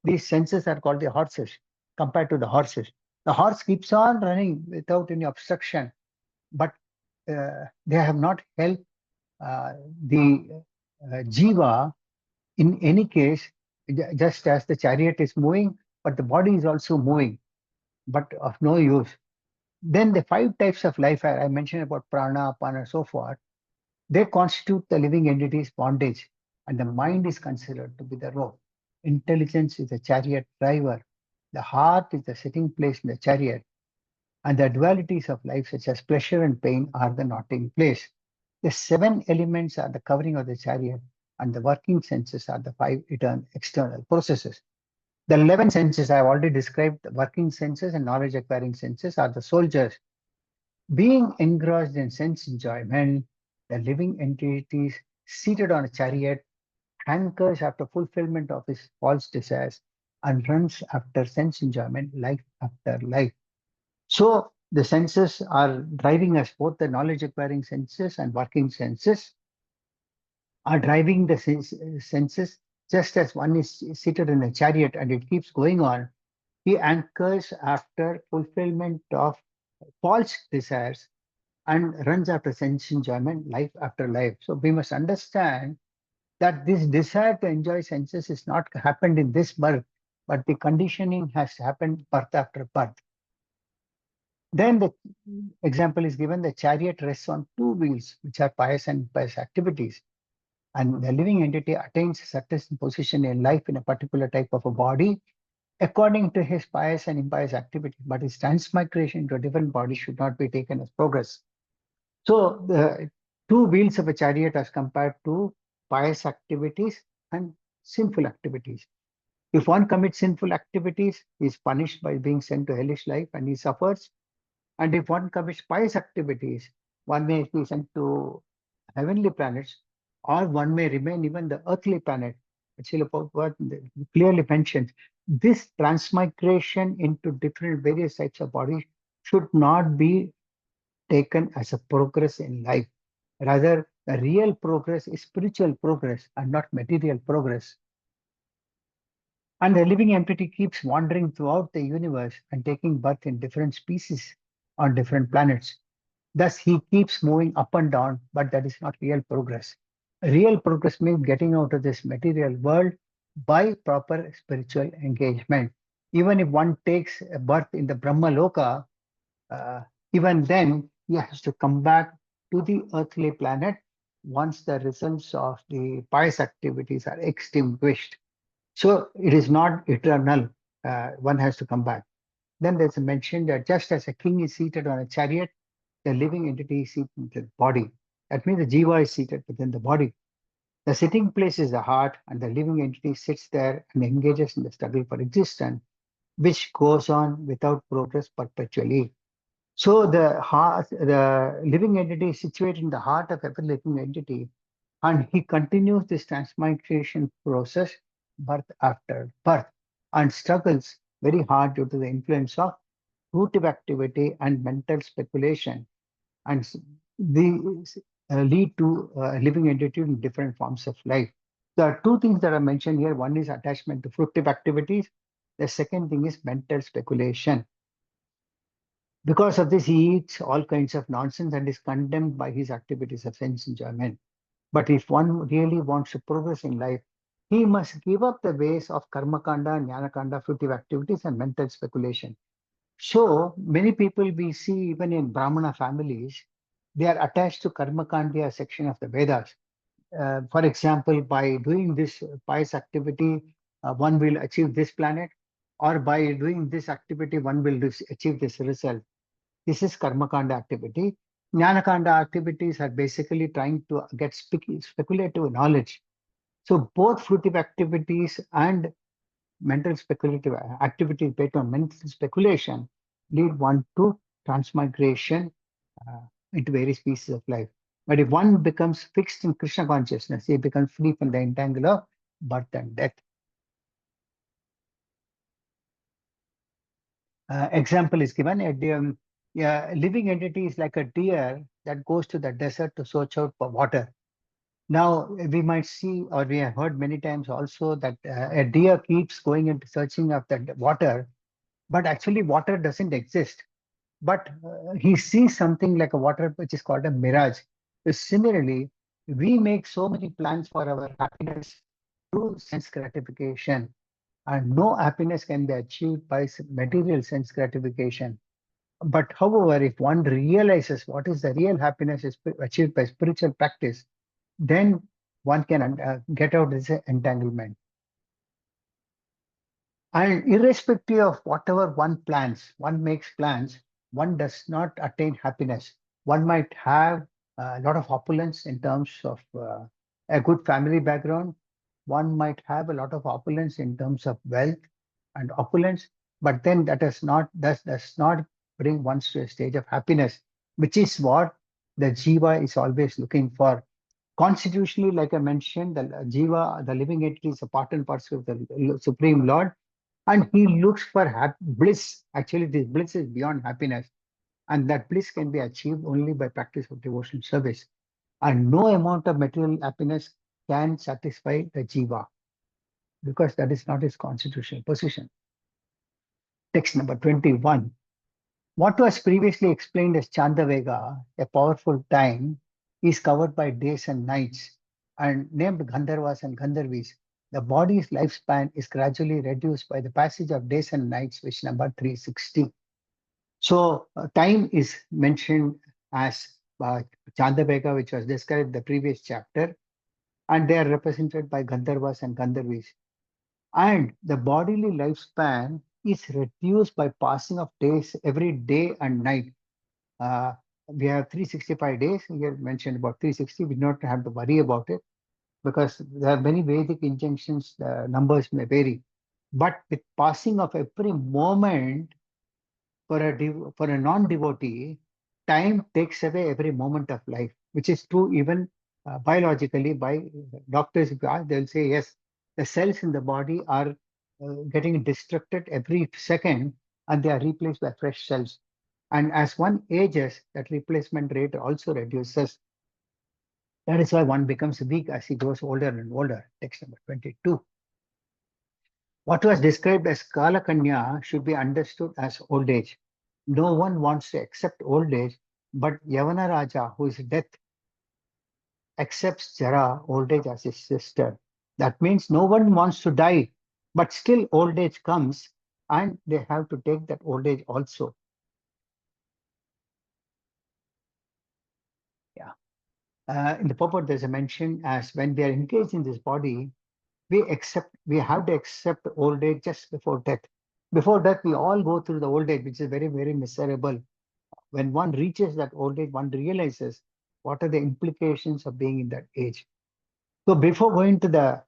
these senses are called the horses compared to the horses. The horse keeps on running without any obstruction, but they have not helped the jiva in any case, just as the chariot is moving, but the body is also moving, but of no use. Then the five types of life I mentioned about prana, apana, so forth, they constitute the living entity's bondage, and the mind is considered to be the rope. Intelligence is the chariot driver. The heart is the sitting place in the chariot, and the dualities of life, such as pleasure and pain, are the knotting place. The seven elements are the covering of the chariot, and the working senses are the five eternal external processes. The 11 senses I have already described, the working senses and knowledge acquiring senses are the soldiers. Being engrossed in sense enjoyment, the living entities seated on a chariot hankers after fulfillment of his false desires and runs after sense enjoyment life after life. So the senses are driving us, both the knowledge acquiring senses and working senses are driving the senses, just as one is seated in a chariot and it keeps going on. He anchors after fulfillment of false desires and runs after sense enjoyment life after life. So we must understand that this desire to enjoy senses is not happened in this birth, but the conditioning has happened birth after birth. Then the example is given, the chariot rests on two wheels, which are pious and impious activities. And the living entity attains a certain position in life in a particular type of a body according to his pious and impious activity, but his transmigration to a different body should not be taken as progress. So the two wheels of a chariot as compared to pious activities and sinful activities. If one commits sinful activities, he is punished by being sent to hellish life and he suffers. And if one commits pious activities, one may be sent to heavenly planets, or one may remain even the earthly planet. Actually, what clearly mentions, this transmigration into different various types of bodies should not be taken as a progress in life. Rather, the real progress is spiritual progress and not material progress. And the living entity keeps wandering throughout the universe and taking birth in different species on different planets. Thus, he keeps moving up and down, but that is not real progress. Real progress means getting out of this material world by proper spiritual engagement. Even if one takes a birth in the Brahma Loka, uh, even then he has to come back to the earthly planet once the results of the pious activities are extinguished. So it is not eternal. One has to come back. Then there's a mention that just as a king is seated on a chariot, the living entity is seated in the body. That means the jiva is seated within the body. The sitting place is the heart, and the living entity sits there and engages in the struggle for existence, which goes on without progress perpetually. So the heart, the living entity is situated in the heart of every living entity, and he continues this transmigration process birth after birth and struggles very hard due to the influence of fruitive activity and mental speculation, and these lead to living entity in different forms of life. There are two things that are mentioned here. One is attachment to fruitive activities. The second thing is mental speculation. Because of this, he eats all kinds of nonsense and is condemned by his activities of sense enjoyment. But if one really wants to progress in life, he must give up the ways of karma kanda, jnana kanda, fruitive activities, and mental speculation. So many people we see even in Brahmana families, they are attached to karma kanda section of the Vedas. For example, by doing this pious activity, one will achieve this planet, or by doing this activity, one will achieve this result. This is karma kanda activity. Jnana kanda activities are basically trying to get speculative knowledge. So both fruitive activities and mental speculative activities based on mental speculation lead one to transmigration uh, into various pieces of life. But if one becomes fixed in Krishna consciousness, he becomes free from the entangle of birth and death. Example is given. Yeah, living entity is like a deer that goes to the desert to search out for water. Now, we might see, or we have heard many times also, that a deer keeps going into searching of the water, but actually water doesn't exist. But he sees something like a water which is called a mirage. So similarly, we make so many plans for our happiness through sense gratification, and no happiness can be achieved by material sense gratification. But however, if one realizes what is the real happiness is achieved by spiritual practice, then one can get out of this entanglement. And irrespective of whatever one plans, one makes plans, one does not attain happiness. One might have a lot of opulence in terms of a good family background. One might have a lot of opulence in terms of wealth and opulence, but then does not bring one to a stage of happiness, which is what the jiva is always looking for. Constitutionally, like I mentioned, the jiva, the living entity, is a part and parcel of the Supreme Lord, and he looks for bliss. Actually, this bliss is beyond happiness, and that bliss can be achieved only by practice of devotional service. And no amount of material happiness can satisfy the jiva, because that is not his constitutional position. Text number 21. What was previously explained as Chandavega, a powerful time, is covered by days and nights, and named Gandharvas and Gandharvis. The body's lifespan is gradually reduced by the passage of days and nights, which number 360. So time is mentioned as Chandavega, which was described in the previous chapter, and they are represented by Gandharvas and Gandharvis. And the bodily lifespan is reduced by passing of days every day and night. Uh, we have 365 days. Here mentioned about 360. We don't have to worry about it because there are many Vedic injunctions. The numbers may vary. But with passing of every moment, for a non-devotee, time takes away every moment of life, which is true even biologically. By doctors, if you ask, they'll say yes, the cells in the body are getting destructed every second, and they are replaced by fresh cells. And as one ages, that replacement rate also reduces. That is why one becomes weak as he grows older and older. Text number 22. What was described as Kalakanya should be understood as old age. No one wants to accept old age, but Yavana Raja, who is death, accepts Jara, old age, as his sister. That means no one wants to die, but still old age comes and they have to take that old age also. Yeah. In the purport, there's a mention as when we are engaged in this body, we have to accept old age just before death. Before death, we all go through the old age, which is very, very miserable. When one reaches that old age, one realizes what are the implications of being in that age. So before going to the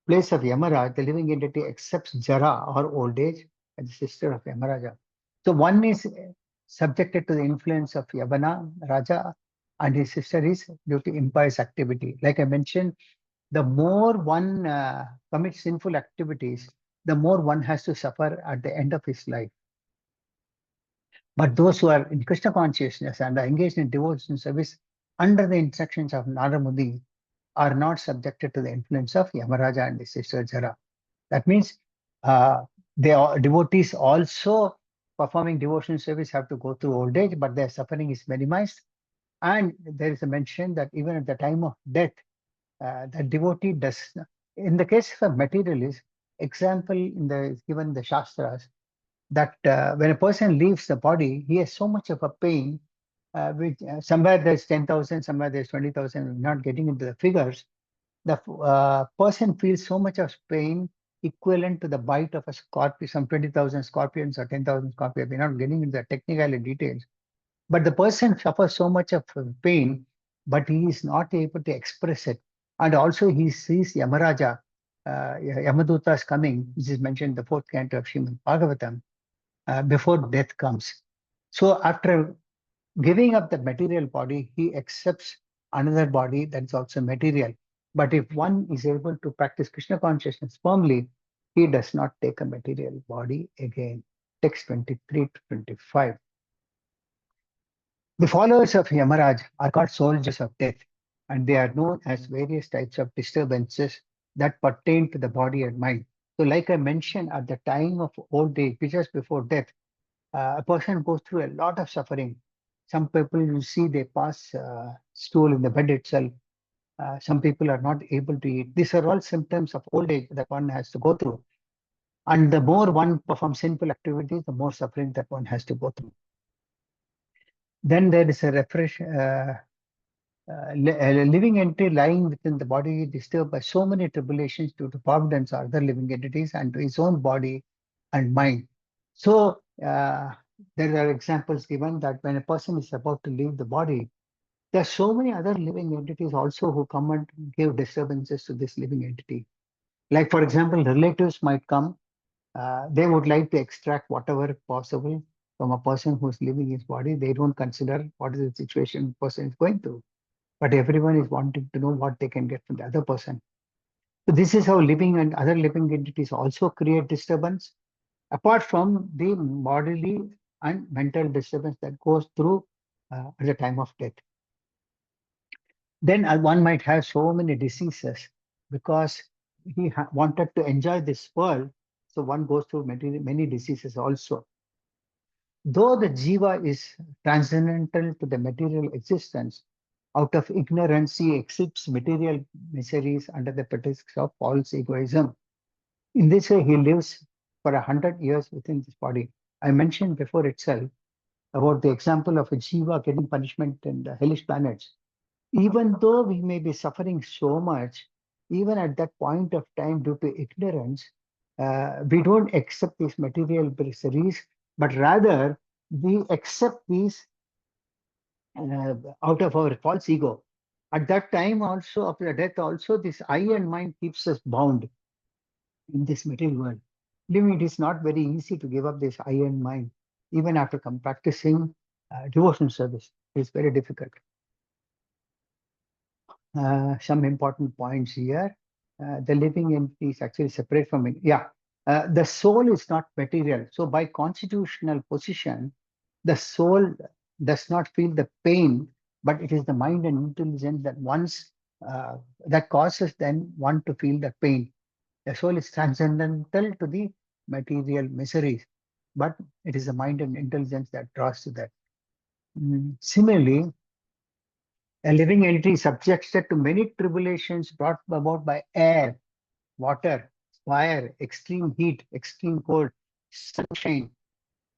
place of Yamaraj, the living entity accepts Jara or old age as the sister of Yamaraja. So one is subjected to the influence of Yavana Raja, and his sister is due to impious activity. Like I mentioned, the more one commits sinful activities, the more one has to suffer at the end of his life. But those who are in Krishna consciousness and are engaged in devotion service under the instructions of Narada Muni are not subjected to the influence of Yamaraja and his sister Jara. That means devotees also performing devotion service have to go through old age, but their suffering is minimized. And there is a mention that even at the time of death, the devotee does, in the case of a materialist, example given the Shastras, that when a person leaves the body, he has so much of a pain, which somewhere there's 10,000, somewhere there's 20,000, not getting into the figures. The person feels so much of pain equivalent to the bite of a scorpion, some 20,000 scorpions or 10,000 scorpions. We're not getting into the technical details. But the person suffers so much of pain, but he is not able to express it. And also he sees Yamaraja, Yamadutas coming, which is mentioned in the fourth canto of Srimad Bhagavatam, before death comes. So after giving up the material body, he accepts another body that's also material. But if one is able to practice Krishna consciousness firmly, he does not take a material body again. Text 23 to 25. The followers of Yamaraj are called soldiers of death, and they are known as various types of disturbances that pertain to the body and mind. So, like I mentioned, at the time of old age, just before death, a person goes through a lot of suffering. Some people you see they pass stool in the bed itself. Some people are not able to eat. These are all symptoms of old age that one has to go through. And the more one performs sinful activities, the more suffering that one has to go through. Then there is a living entity lying within the body disturbed by so many tribulations due to providence or other living entities and to his own body and mind. So there are examples given that when a person is about to leave the body, there are so many other living entities also who come and give disturbances to this living entity. Like, for example, relatives might come. They would like to extract whatever possible from a person who's leaving his body. They don't consider what is the situation the person is going through. But everyone is wanting to know what they can get from the other person. So this is how living and other living entities also create disturbance, apart from the bodily and mental disturbance that goes through at the time of death. Then one might have so many diseases because he wanted to enjoy this world. So one goes through many diseases also. Though the jiva is transcendental to the material existence, out of ignorance he accepts material miseries under the pretext of false egoism. In this way, he lives for 100 years within this body. I mentioned before itself about the example of a jiva getting punishment in the hellish planets. Even though we may be suffering so much, even at that point of time due to ignorance, we don't accept these material miseries, but rather we accept these out of our false ego. At that time also, after death also, this I and mind keeps us bound in this material world. Believe me, it is not very easy to give up this I and mind. even after practicing devotional service. It's very difficult. Some important points here. The living entity is actually separate from it. Yeah, the soul is not material. So by constitutional position, the soul does not feel the pain, but it is the mind and intelligence that that causes then one to feel the pain. The soul is transcendental to the material miseries, but it is the mind and intelligence that draws to that. Similarly, a living entity is subjected to many tribulations brought about by air, water, fire, extreme heat, extreme cold, sunshine,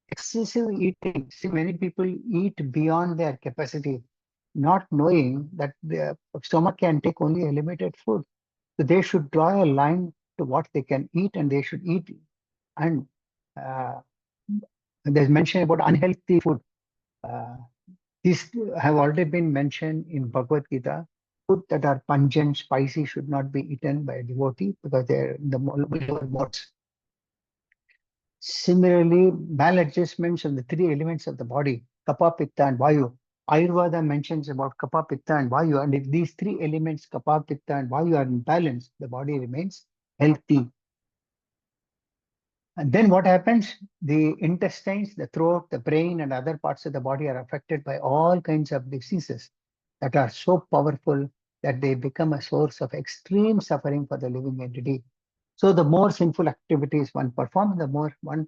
excessive eating. See, many people eat beyond their capacity, not knowing that their stomach can take only a limited food. So they should draw a line to what they can eat, and they should eat. And uh, there's mention about unhealthy food. Uh, these have already been mentioned in Bhagavad Gita. Food that are pungent, spicy should not be eaten by a devotee because they're in the lower modes. Similarly, maladjustments of the three elements of the body, Kapha, Pitta, and Vayu. Ayurveda mentions about Kapha, Pitta, and Vayu, and if these three elements, Kapha, Pitta, and Vayu, are in balance, the body remains healthy. And then what happens? The intestines, the throat, the brain, and other parts of the body are affected by all kinds of diseases that are so powerful that they become a source of extreme suffering for the living entity. So the more sinful activities one performs, the more one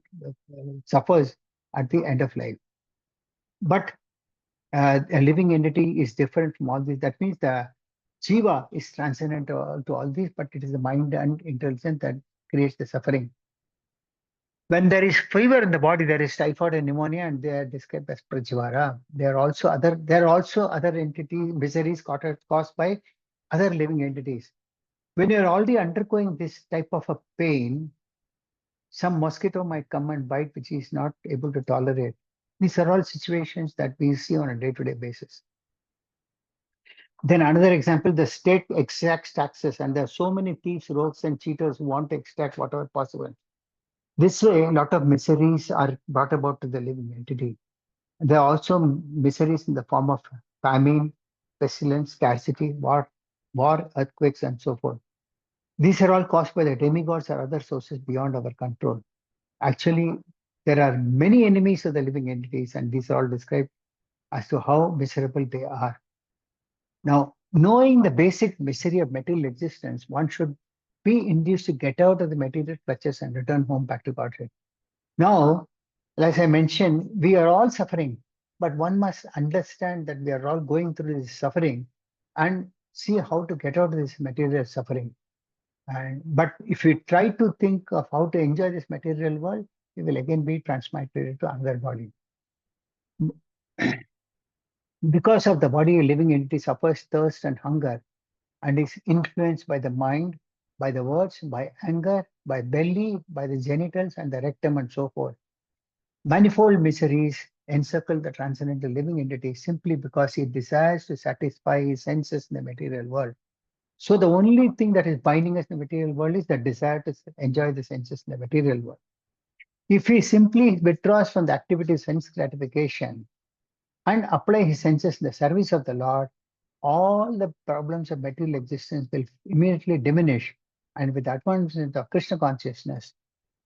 suffers at the end of life. But a living entity is different from all these. That means the jiva is transcendent to all these, but it is the mind and intelligence that creates the suffering. When there is fever in the body, there is typhoid and pneumonia, and they are described as prajivara. There are also other entities, miseries caused by other living entities. When you're already undergoing this type of a pain, some mosquito might come and bite, which is not able to tolerate. These are all situations that we see on a day-to-day basis. Then another example, the state extracts taxes, and there are so many thieves, rogues, and cheaters who want to extract whatever possible. This way, a lot of miseries are brought about to the living entity. There are also miseries in the form of famine, pestilence, scarcity, war, earthquakes, and so forth. These are all caused by the demigods or other sources beyond our control. Actually, there are many enemies of the living entities, and these are all described as to how miserable they are. Now, knowing the basic misery of material existence, one should be induced to get out of the material clutches and return home back to Godhead. Now, as I mentioned, we are all suffering, but one must understand that we are all going through this suffering and see how to get out of this material suffering. But if we try to think of how to enjoy this material world, we will again be transmigrated to another body. Because of the body, a living entity suffers thirst and hunger and is influenced by the mind, by the words, by anger, by belly, by the genitals and the rectum and so forth. Manifold miseries encircle the transcendental living entity simply because he desires to satisfy his senses in the material world. So the only thing that is binding us in the material world is the desire to enjoy the senses in the material world. If he simply withdraws from the activity of sense gratification and apply his senses in the service of the Lord, all the problems of material existence will immediately diminish. And with the advancement of Krishna consciousness,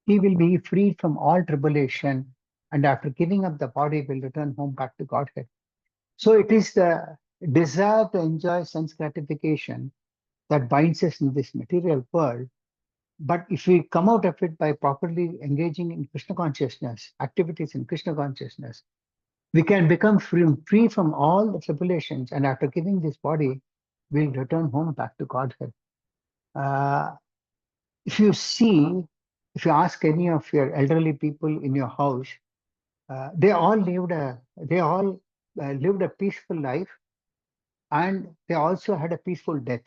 he will be freed from all tribulation, and after giving up the body, will return home back to Godhead. So it is the desire to enjoy sense gratification that binds us in this material world. But if we come out of it by properly engaging in Krishna consciousness, activities in Krishna consciousness, we can become free from all the tribulations. And after giving this body, we'll return home back to Godhead. Uh, if you see, if you ask any of your elderly people in your house, they all lived a peaceful life, and they also had a peaceful death.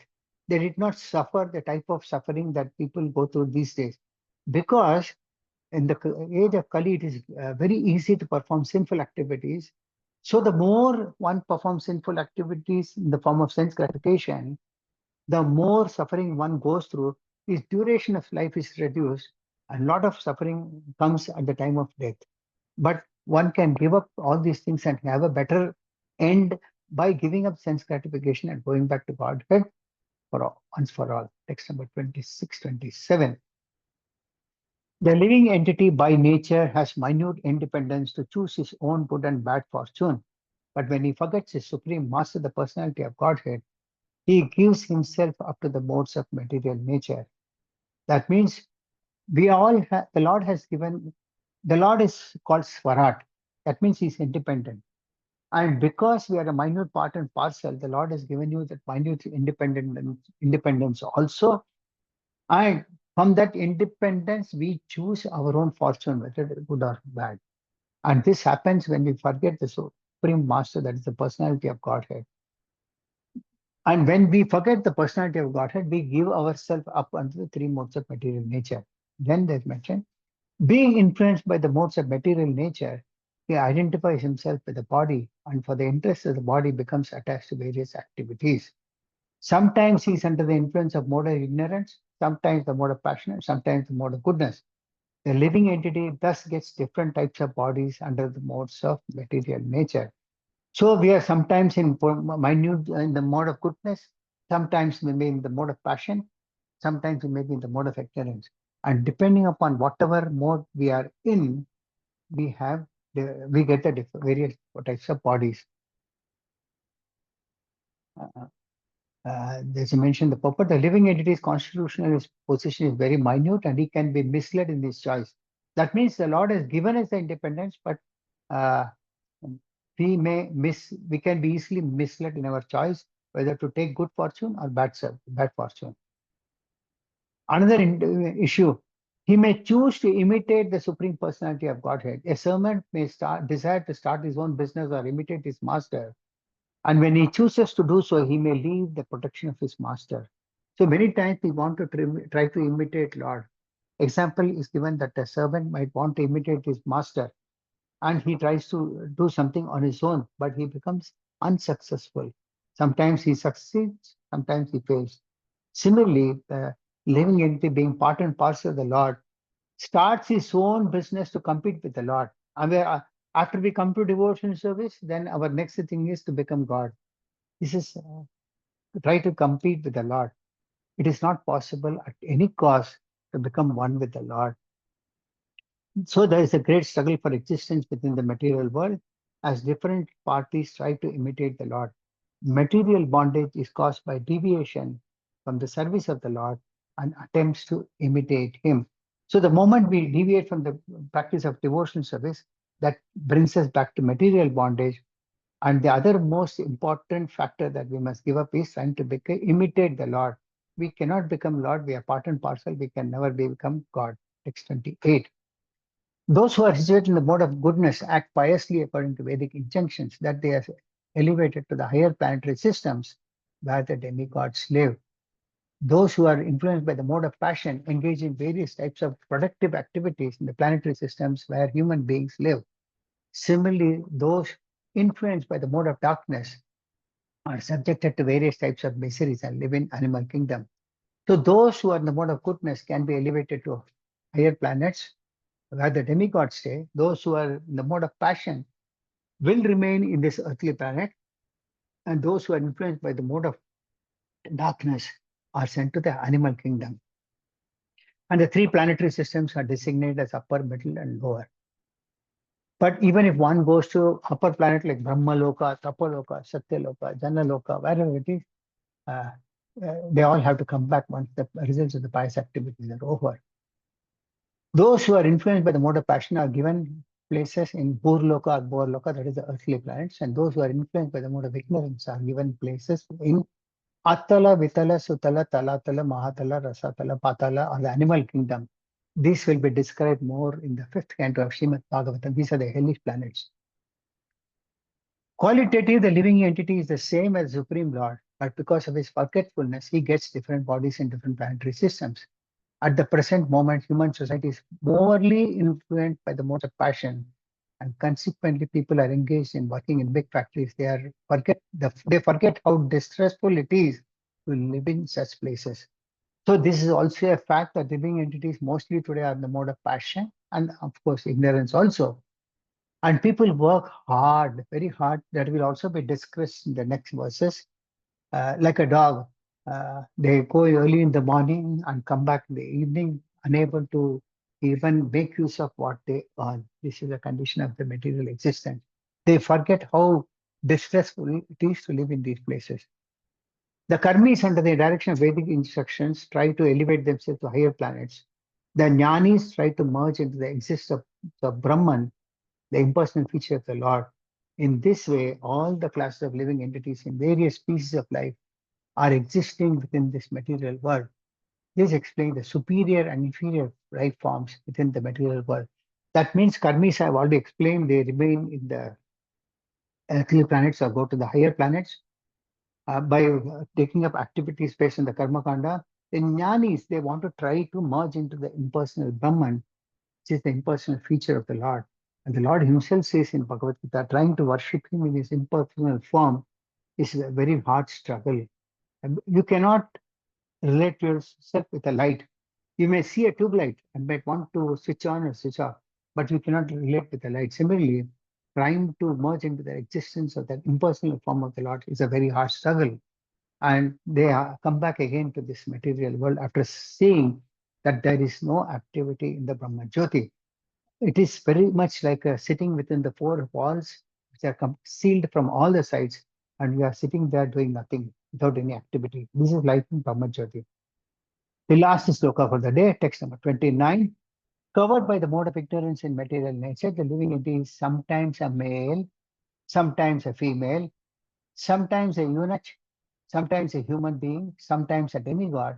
They did not suffer the type of suffering that people go through these days, because in the age of Kali, it is very easy to perform sinful activities. So the more one performs sinful activities in the form of sense gratification, the more suffering one goes through. His duration of life is reduced, and a lot of suffering comes at the time of death. But one can give up all these things and have a better end by giving up sense gratification and going back to Godhead for all, once for all. Text number 26, 27. The living entity by nature has minute independence to choose his own good and bad fortune. But when he forgets his supreme master, the personality of Godhead, he gives himself up to the modes of material nature. That means we all have, the Lord has given, the Lord is called Swarat. That means he's independent. And because we are a minute part and parcel, the Lord has given you that minute independence also. And from that independence, we choose our own fortune, whether it is good or bad. And this happens when we forget the Supreme Master, that is the personality of Godhead. And when we forget the personality of Godhead, we give ourselves up unto the three modes of material nature. Then there's mentioned, being influenced by the modes of material nature, he identifies himself with the body, and for the interest of the body becomes attached to various activities. Sometimes he's under the influence of mode of ignorance, sometimes the mode of passion, and sometimes the mode of goodness. The living entity thus gets different types of bodies under the modes of material nature. So we are sometimes in minute in the mode of goodness, sometimes we may be in the mode of passion, sometimes we may be in the mode of ignorance. And depending upon whatever mode we are in, we get the various types of bodies. There's a mention the purport, the living entity's constitutional position is very minute and he can be misled in his choice. That means the Lord has given us the independence, but uh, we can be easily misled in our choice whether to take good fortune or bad fortune. Another issue, he may choose to imitate the Supreme Personality of Godhead. A servant may desire to start his own business or imitate his master. And when he chooses to do so, he may leave the protection of his master. So many times we want to try to imitate Lord. Example is given that a servant might want to imitate his master and he tries to do something on his own, but he becomes unsuccessful. Sometimes he succeeds, sometimes he fails. Similarly, the living entity being part and parcel of the Lord starts his own business to compete with the Lord. And after we come to devotion service, then our next thing is to become God. This is try to compete with the Lord. It is not possible at any cost to become one with the Lord. So there is a great struggle for existence within the material world as different parties try to imitate the Lord. Material bondage is caused by deviation from the service of the Lord and attempts to imitate Him. So the moment we deviate from the practice of devotional service, that brings us back to material bondage. And the other most important factor that we must give up is trying to imitate the Lord. We cannot become Lord. We are part and parcel. We can never become God. Text 28. Those who are situated in the mode of goodness act piously according to Vedic injunctions that they are elevated to the higher planetary systems where the demigods live. Those who are influenced by the mode of passion engage in various types of productive activities in the planetary systems where human beings live. Similarly, those influenced by the mode of darkness are subjected to various types of miseries and live in animal kingdom. So those who are in the mode of goodness can be elevated to higher planets where the demigods stay. Those who are in the mode of passion will remain in this earthly planet, and those who are influenced by the mode of darkness are sent to the animal kingdom. And the three planetary systems are designated as upper, middle, and lower. But even if one goes to upper planet like Brahmaloka, Tapaloka, Satyaloka, Janaloka, wherever it is, uh, they all have to come back once the results of the pious activities are over. Those who are influenced by the mode of passion are given places in Burloka or Borloka, that is the earthly planets, and those who are influenced by the mode of ignorance are given places in Atala, Vitala, Sutala, Talatala, Mahatala, Rasatala, Patala, or the animal kingdom. These will be described more in the fifth canto of Srimad Bhagavatam. These are the hellish planets. Qualitative, the living entity is the same as Supreme Lord, but because of his forgetfulness, he gets different bodies in different planetary systems. At the present moment, human society is morally influenced by the modes of passion, and consequently, people are engaged in working in big factories. They forget how distressful it is to live in such places. So this is also a fact that living entities mostly today are in the mode of passion and, of course, ignorance also. And people work hard, very hard. That will also be discussed in the next verses. Like a dog, they go early in the morning and come back in the evening, unable to even make use of what they earn. This is a condition of the material existence. They forget how distressful it is to live in these places. The karmis, under the direction of Vedic instructions, try to elevate themselves to higher planets. The jnanis try to merge into the existence of the Brahman, the impersonal feature of the Lord. In this way, all the classes of living entities in various species of life are existing within this material world. This explains the superior and inferior life forms within the material world. That means karmis, I've already explained, they remain in the earthly planets or go to the higher planets by taking up activities based on the karma kanda. The jnanis, they want to try to merge into the impersonal Brahman, which is the impersonal feature of the Lord. And the Lord himself says in Bhagavad Gita, trying to worship him in his impersonal form is a very hard struggle. And you cannot relate yourself with a light. You may see a tube light and might want to switch on or switch off, but you cannot relate with the light. Similarly, trying to merge into the existence of that impersonal form of the Lord is a very hard struggle. And they come back again to this material world after seeing that there is no activity in the Brahma Jyoti. It is very much like sitting within the four walls, which are sealed from all the sides, and we are sitting there doing nothing without any activity. This is life in Brahma Jyoti. The last sloka for the day, text number 29. Covered by the mode of ignorance in material nature, the living entity is sometimes a male, sometimes a female, sometimes a eunuch, sometimes a human being, sometimes a demigod,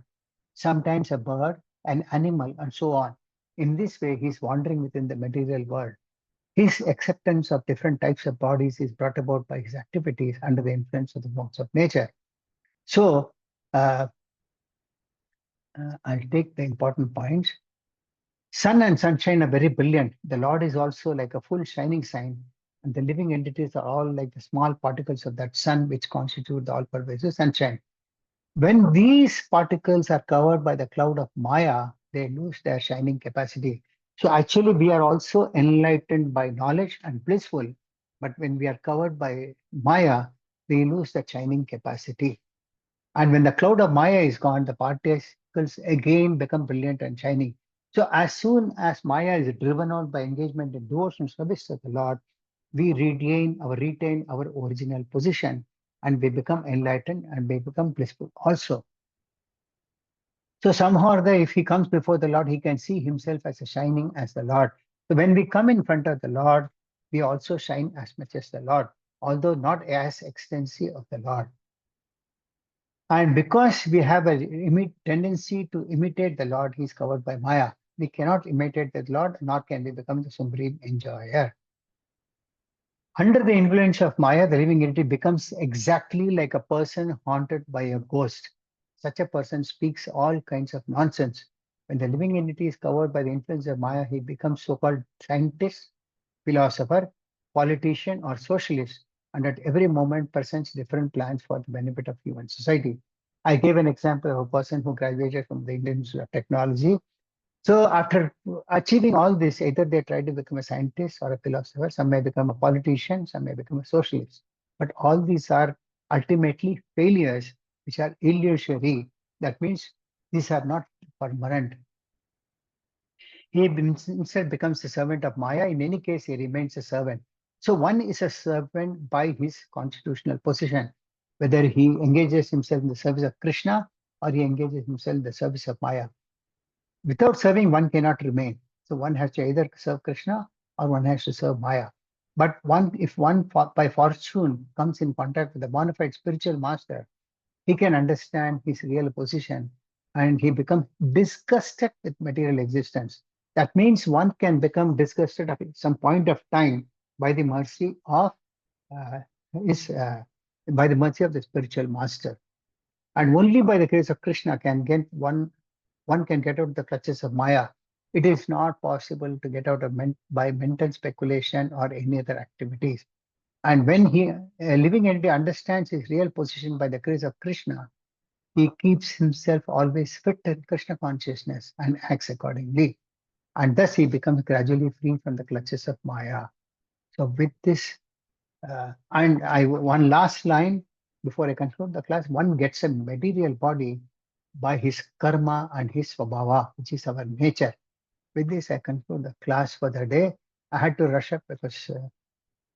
sometimes a bird, an animal, and so on. In this way, he is wandering within the material world. His acceptance of different types of bodies is brought about by his activities under the influence of the forces of nature. So, uh, I'll take the important points. Sun and sunshine are very brilliant. The Lord is also like a full shining sign, and the living entities are all like the small particles of that sun, which constitute the all-pervasive sunshine. When these particles are covered by the cloud of Maya, they lose their shining capacity. So actually, we are also enlightened by knowledge and blissful, but when we are covered by Maya, we lose the shining capacity. And when the cloud of Maya is gone, the particles again become brilliant and shining. So as soon as Maya is driven out by engagement in devotional service to the Lord, we retain our original position, and we become enlightened and we become blissful also. So somehow or other, if he comes before the Lord, he can see himself as a shining as the Lord. So when we come in front of the Lord, we also shine as much as the Lord, although not as extensive of the Lord. And because we have a tendency to imitate the Lord, he is covered by Maya. We cannot imitate the Lord, nor can we become the supreme enjoyer. Under the influence of Maya, the living entity becomes exactly like a person haunted by a ghost. Such a person speaks all kinds of nonsense. When the living entity is covered by the influence of Maya, he becomes so-called scientist, philosopher, politician, or socialist, and at every moment presents different plans for the benefit of human society. I gave an example of a person who graduated from the Indian Institute of Technology. So after achieving all this, either they try to become a scientist or a philosopher, some may become a politician, some may become a socialist. But all these are ultimately failures, which are illusory. That means these are not permanent. He instead becomes the servant of Maya. In any case, he remains a servant. So one is a servant by his constitutional position, whether he engages himself in the service of Krishna or he engages himself in the service of Maya. Without serving, one cannot remain. So one has to either serve Krishna or one has to serve Maya. But if one by fortune comes in contact with a bona fide spiritual master, he can understand his real position and he becomes disgusted with material existence. That means one can become disgusted at some point of time by the mercy of uh, his by the mercy of the spiritual master. And only by the grace of Krishna can get one can get out of the clutches of Maya. It is not possible to get out of by mental speculation or any other activities. And when a living entity understands his real position by the grace of Krishna, he keeps himself always fit in Krishna consciousness and acts accordingly. And thus he becomes gradually free from the clutches of Maya. So with this, and one last line before I conclude the class, one gets a material body by his karma and his svabhava, which is our nature. With this, I conclude the class for the day. I had to rush up because there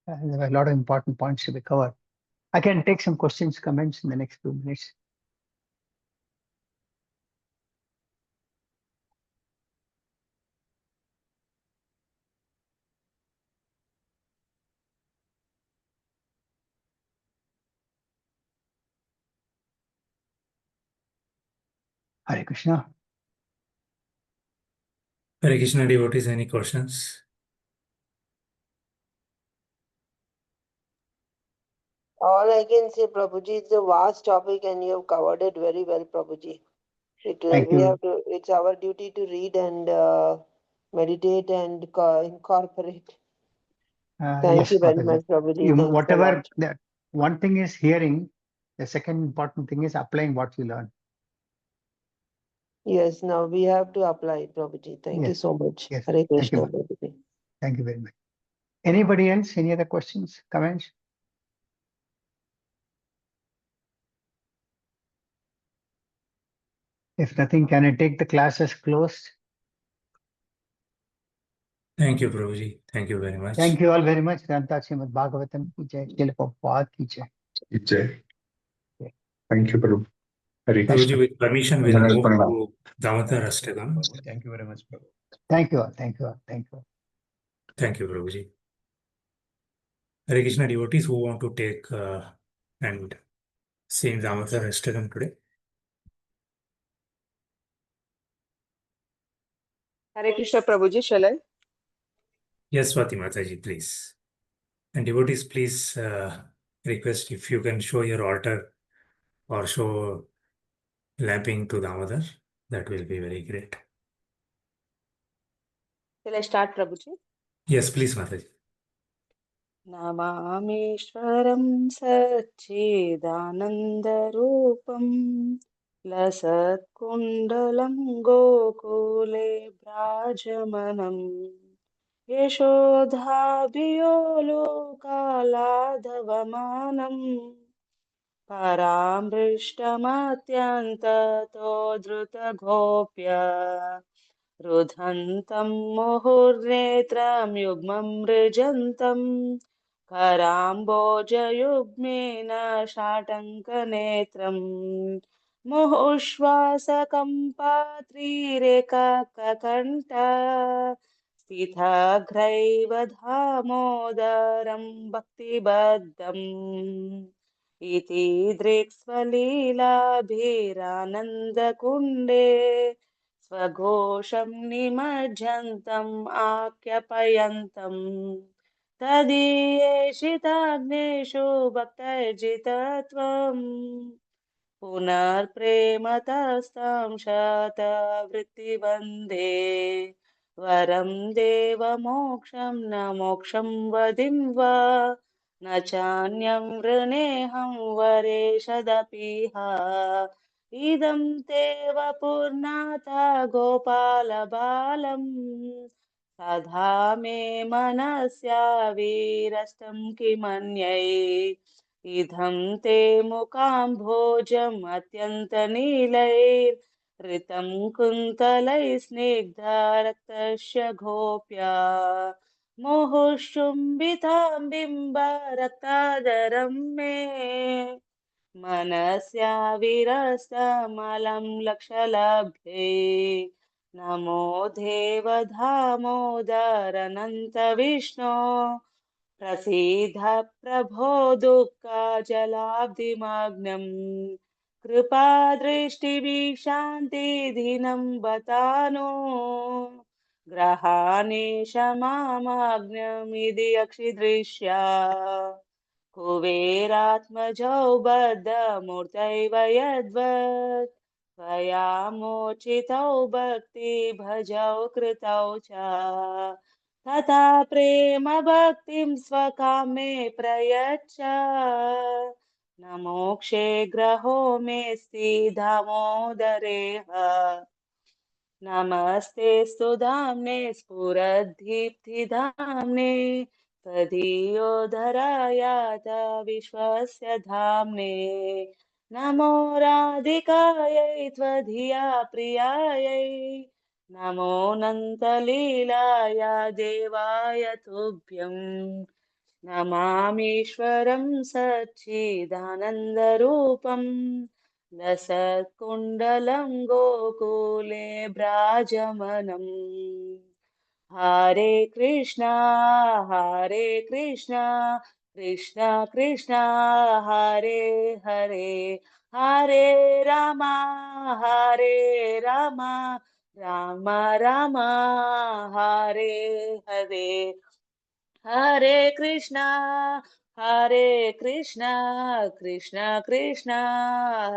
were a lot of important points to be covered. I can take some questions, comments in the next 2 minutes. Hare Krishna. Hare Krishna devotees, any questions? All I can say, Prabhuji, it's a vast topic and you have covered it very well, Prabhuji. Thank you. It's our duty to read and meditate and incorporate. Thank Yes, you very Mataji. much, Prabhuji. Thanks a Whatever lot. that one thing is hearing, the second important thing is applying what you learn. Yes, now we have to apply it, Prabhuji. Thank you Yes, so much. yes. Hare Thank you, Krishna, ma'am. Prabhuji. Thank you very much. Anybody else? Any other questions, comments? If nothing, can I take the class as closed? Thank you, Prabhuji. Thank you very much. Thank you all very much. Grantha Srimad Bhagavatam ki jai, Srila Prabhupada ki jai. Jai. Okay. Thank you, Prabhu. Hare Prabhuji, Krishna. with permission, we'll Mangal move Pranam. to Damodar Ashtakam. Thank you very much, Prabhu. Thank you all. Thank you all. Thank you all. Thank you, Prabhuji. Hare Krishna devotees who want to take and sing Damodar Ashtakam today. Hare Krishna Prabhuji, shall I? Yes, Swati Mataji, please. And devotees, please request if you can show your altar or show lamping to Damodar. That will be very great. Shall I start, Prabhuji? Yes, please, Mataji. Namameshwaram Satchidanandarupam Lasatkundalam Gokule Brajamanam Yashodhabhiyolokaladhavamanam Paramrishtamatyantato Drutagopya रुधन्तं मुहुर्नेत्रं युग्मं मृजन्तं कराम्बोजयुग्मेन शाटङ्कनेत्रम् मुहुश्वासकम्पात्रिरेकककण्ठ स्थिताग्रैव दामोदरं भक्तिबद्धम् इति दृक्स्वलीलाभिरानन्दकुण्डे स्वघोषं निमज्जन्तम् आख्यापयन्तम् तदीयेषिताग्नेषु भक्तर्जितत्वम् पुनर्प्रेमतस्तं शतवृत्तिवन्दे वरं देवमोक्षं न मोक्षं वदिं वा न चान्यं वृणेऽहं वरेशदपीह इदं ते वपुर्नाथा गोपालबालम् सदा मे मनस्यावीरस्तं किमन्यै इदं ते मुकाम्भोजम् अत्यन्तनीलैर्हृतं कुन्तलैः स्निग्धरक्तस्य गोप्या मुहुःशुम्भितां बिम्बरक्तादरं मे मनस्याविरस्तमलं लक्षलब्धे नमो देवधामोदरनन्तविष्णो प्रसीद प्रभो दुःखजलाब्धिमग्नम् कृपादृष्टिभिः बतानो ग्रहाणि क्षमामग्नमिति अक्षिदृश्या कुबेरात्मजौ बद्धमूर्तैव यद्वत् त्वया मोचितौ भक्तिभजौ कृतौ च तथा प्रेम भक्तिं स्वकामे प्रयच्छ न मोक्षे ग्रहो मेऽस्ति दामोदरेह नमस्ते सुधाम्ने स्फुरद्दीप्तिधाम्ने त्वदीयोधरायात विश्वस्य धाम्ने नमो राधिकायै त्वधिया प्रियायै नमो नन्तलीलाय देवाय तुभ्यम् नमामीश्वरं सच्चिदानन्दरूपम् लसत्कुण्डलं गोकुले भ्राजमनम् हरे कृष्णा कृष्णा कृष्णा हरे हरे हरे रामा राम राम हरे हरे हरे कृष्णा कृष्णा कृष्णा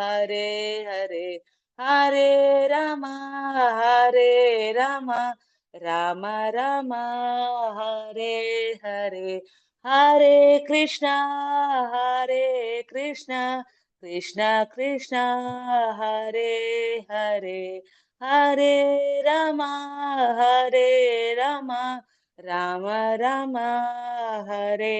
हरे हरे हरे रामा राम राम हरे हरे हरे कृष्णा कृष्णा हरे हरे हरे रामा राम राम हरे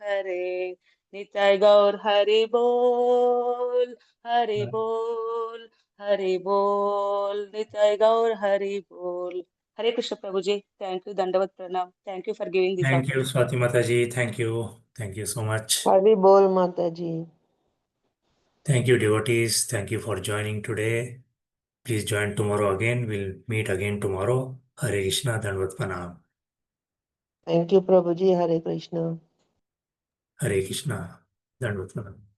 हरे निताय गौर हरि बोल हरि बोल हरि बोल निताय गौर हरि बोल हरे कृष्ण प्रभु जी थैंक यू दंडवत प्रणाम thank you for giving this Thank you, opportunity Swati Mataji. Thank you. Thank you so much. Hari Bol Mataji. Thank you, devotees. Thank you for joining today. Please join tomorrow again. We'll meet again tomorrow. Hare Krishna, Dandavat Pranam. Thank you, Prabhuji. Hare Krishna. Hare Krishna, Dandavat Pranam.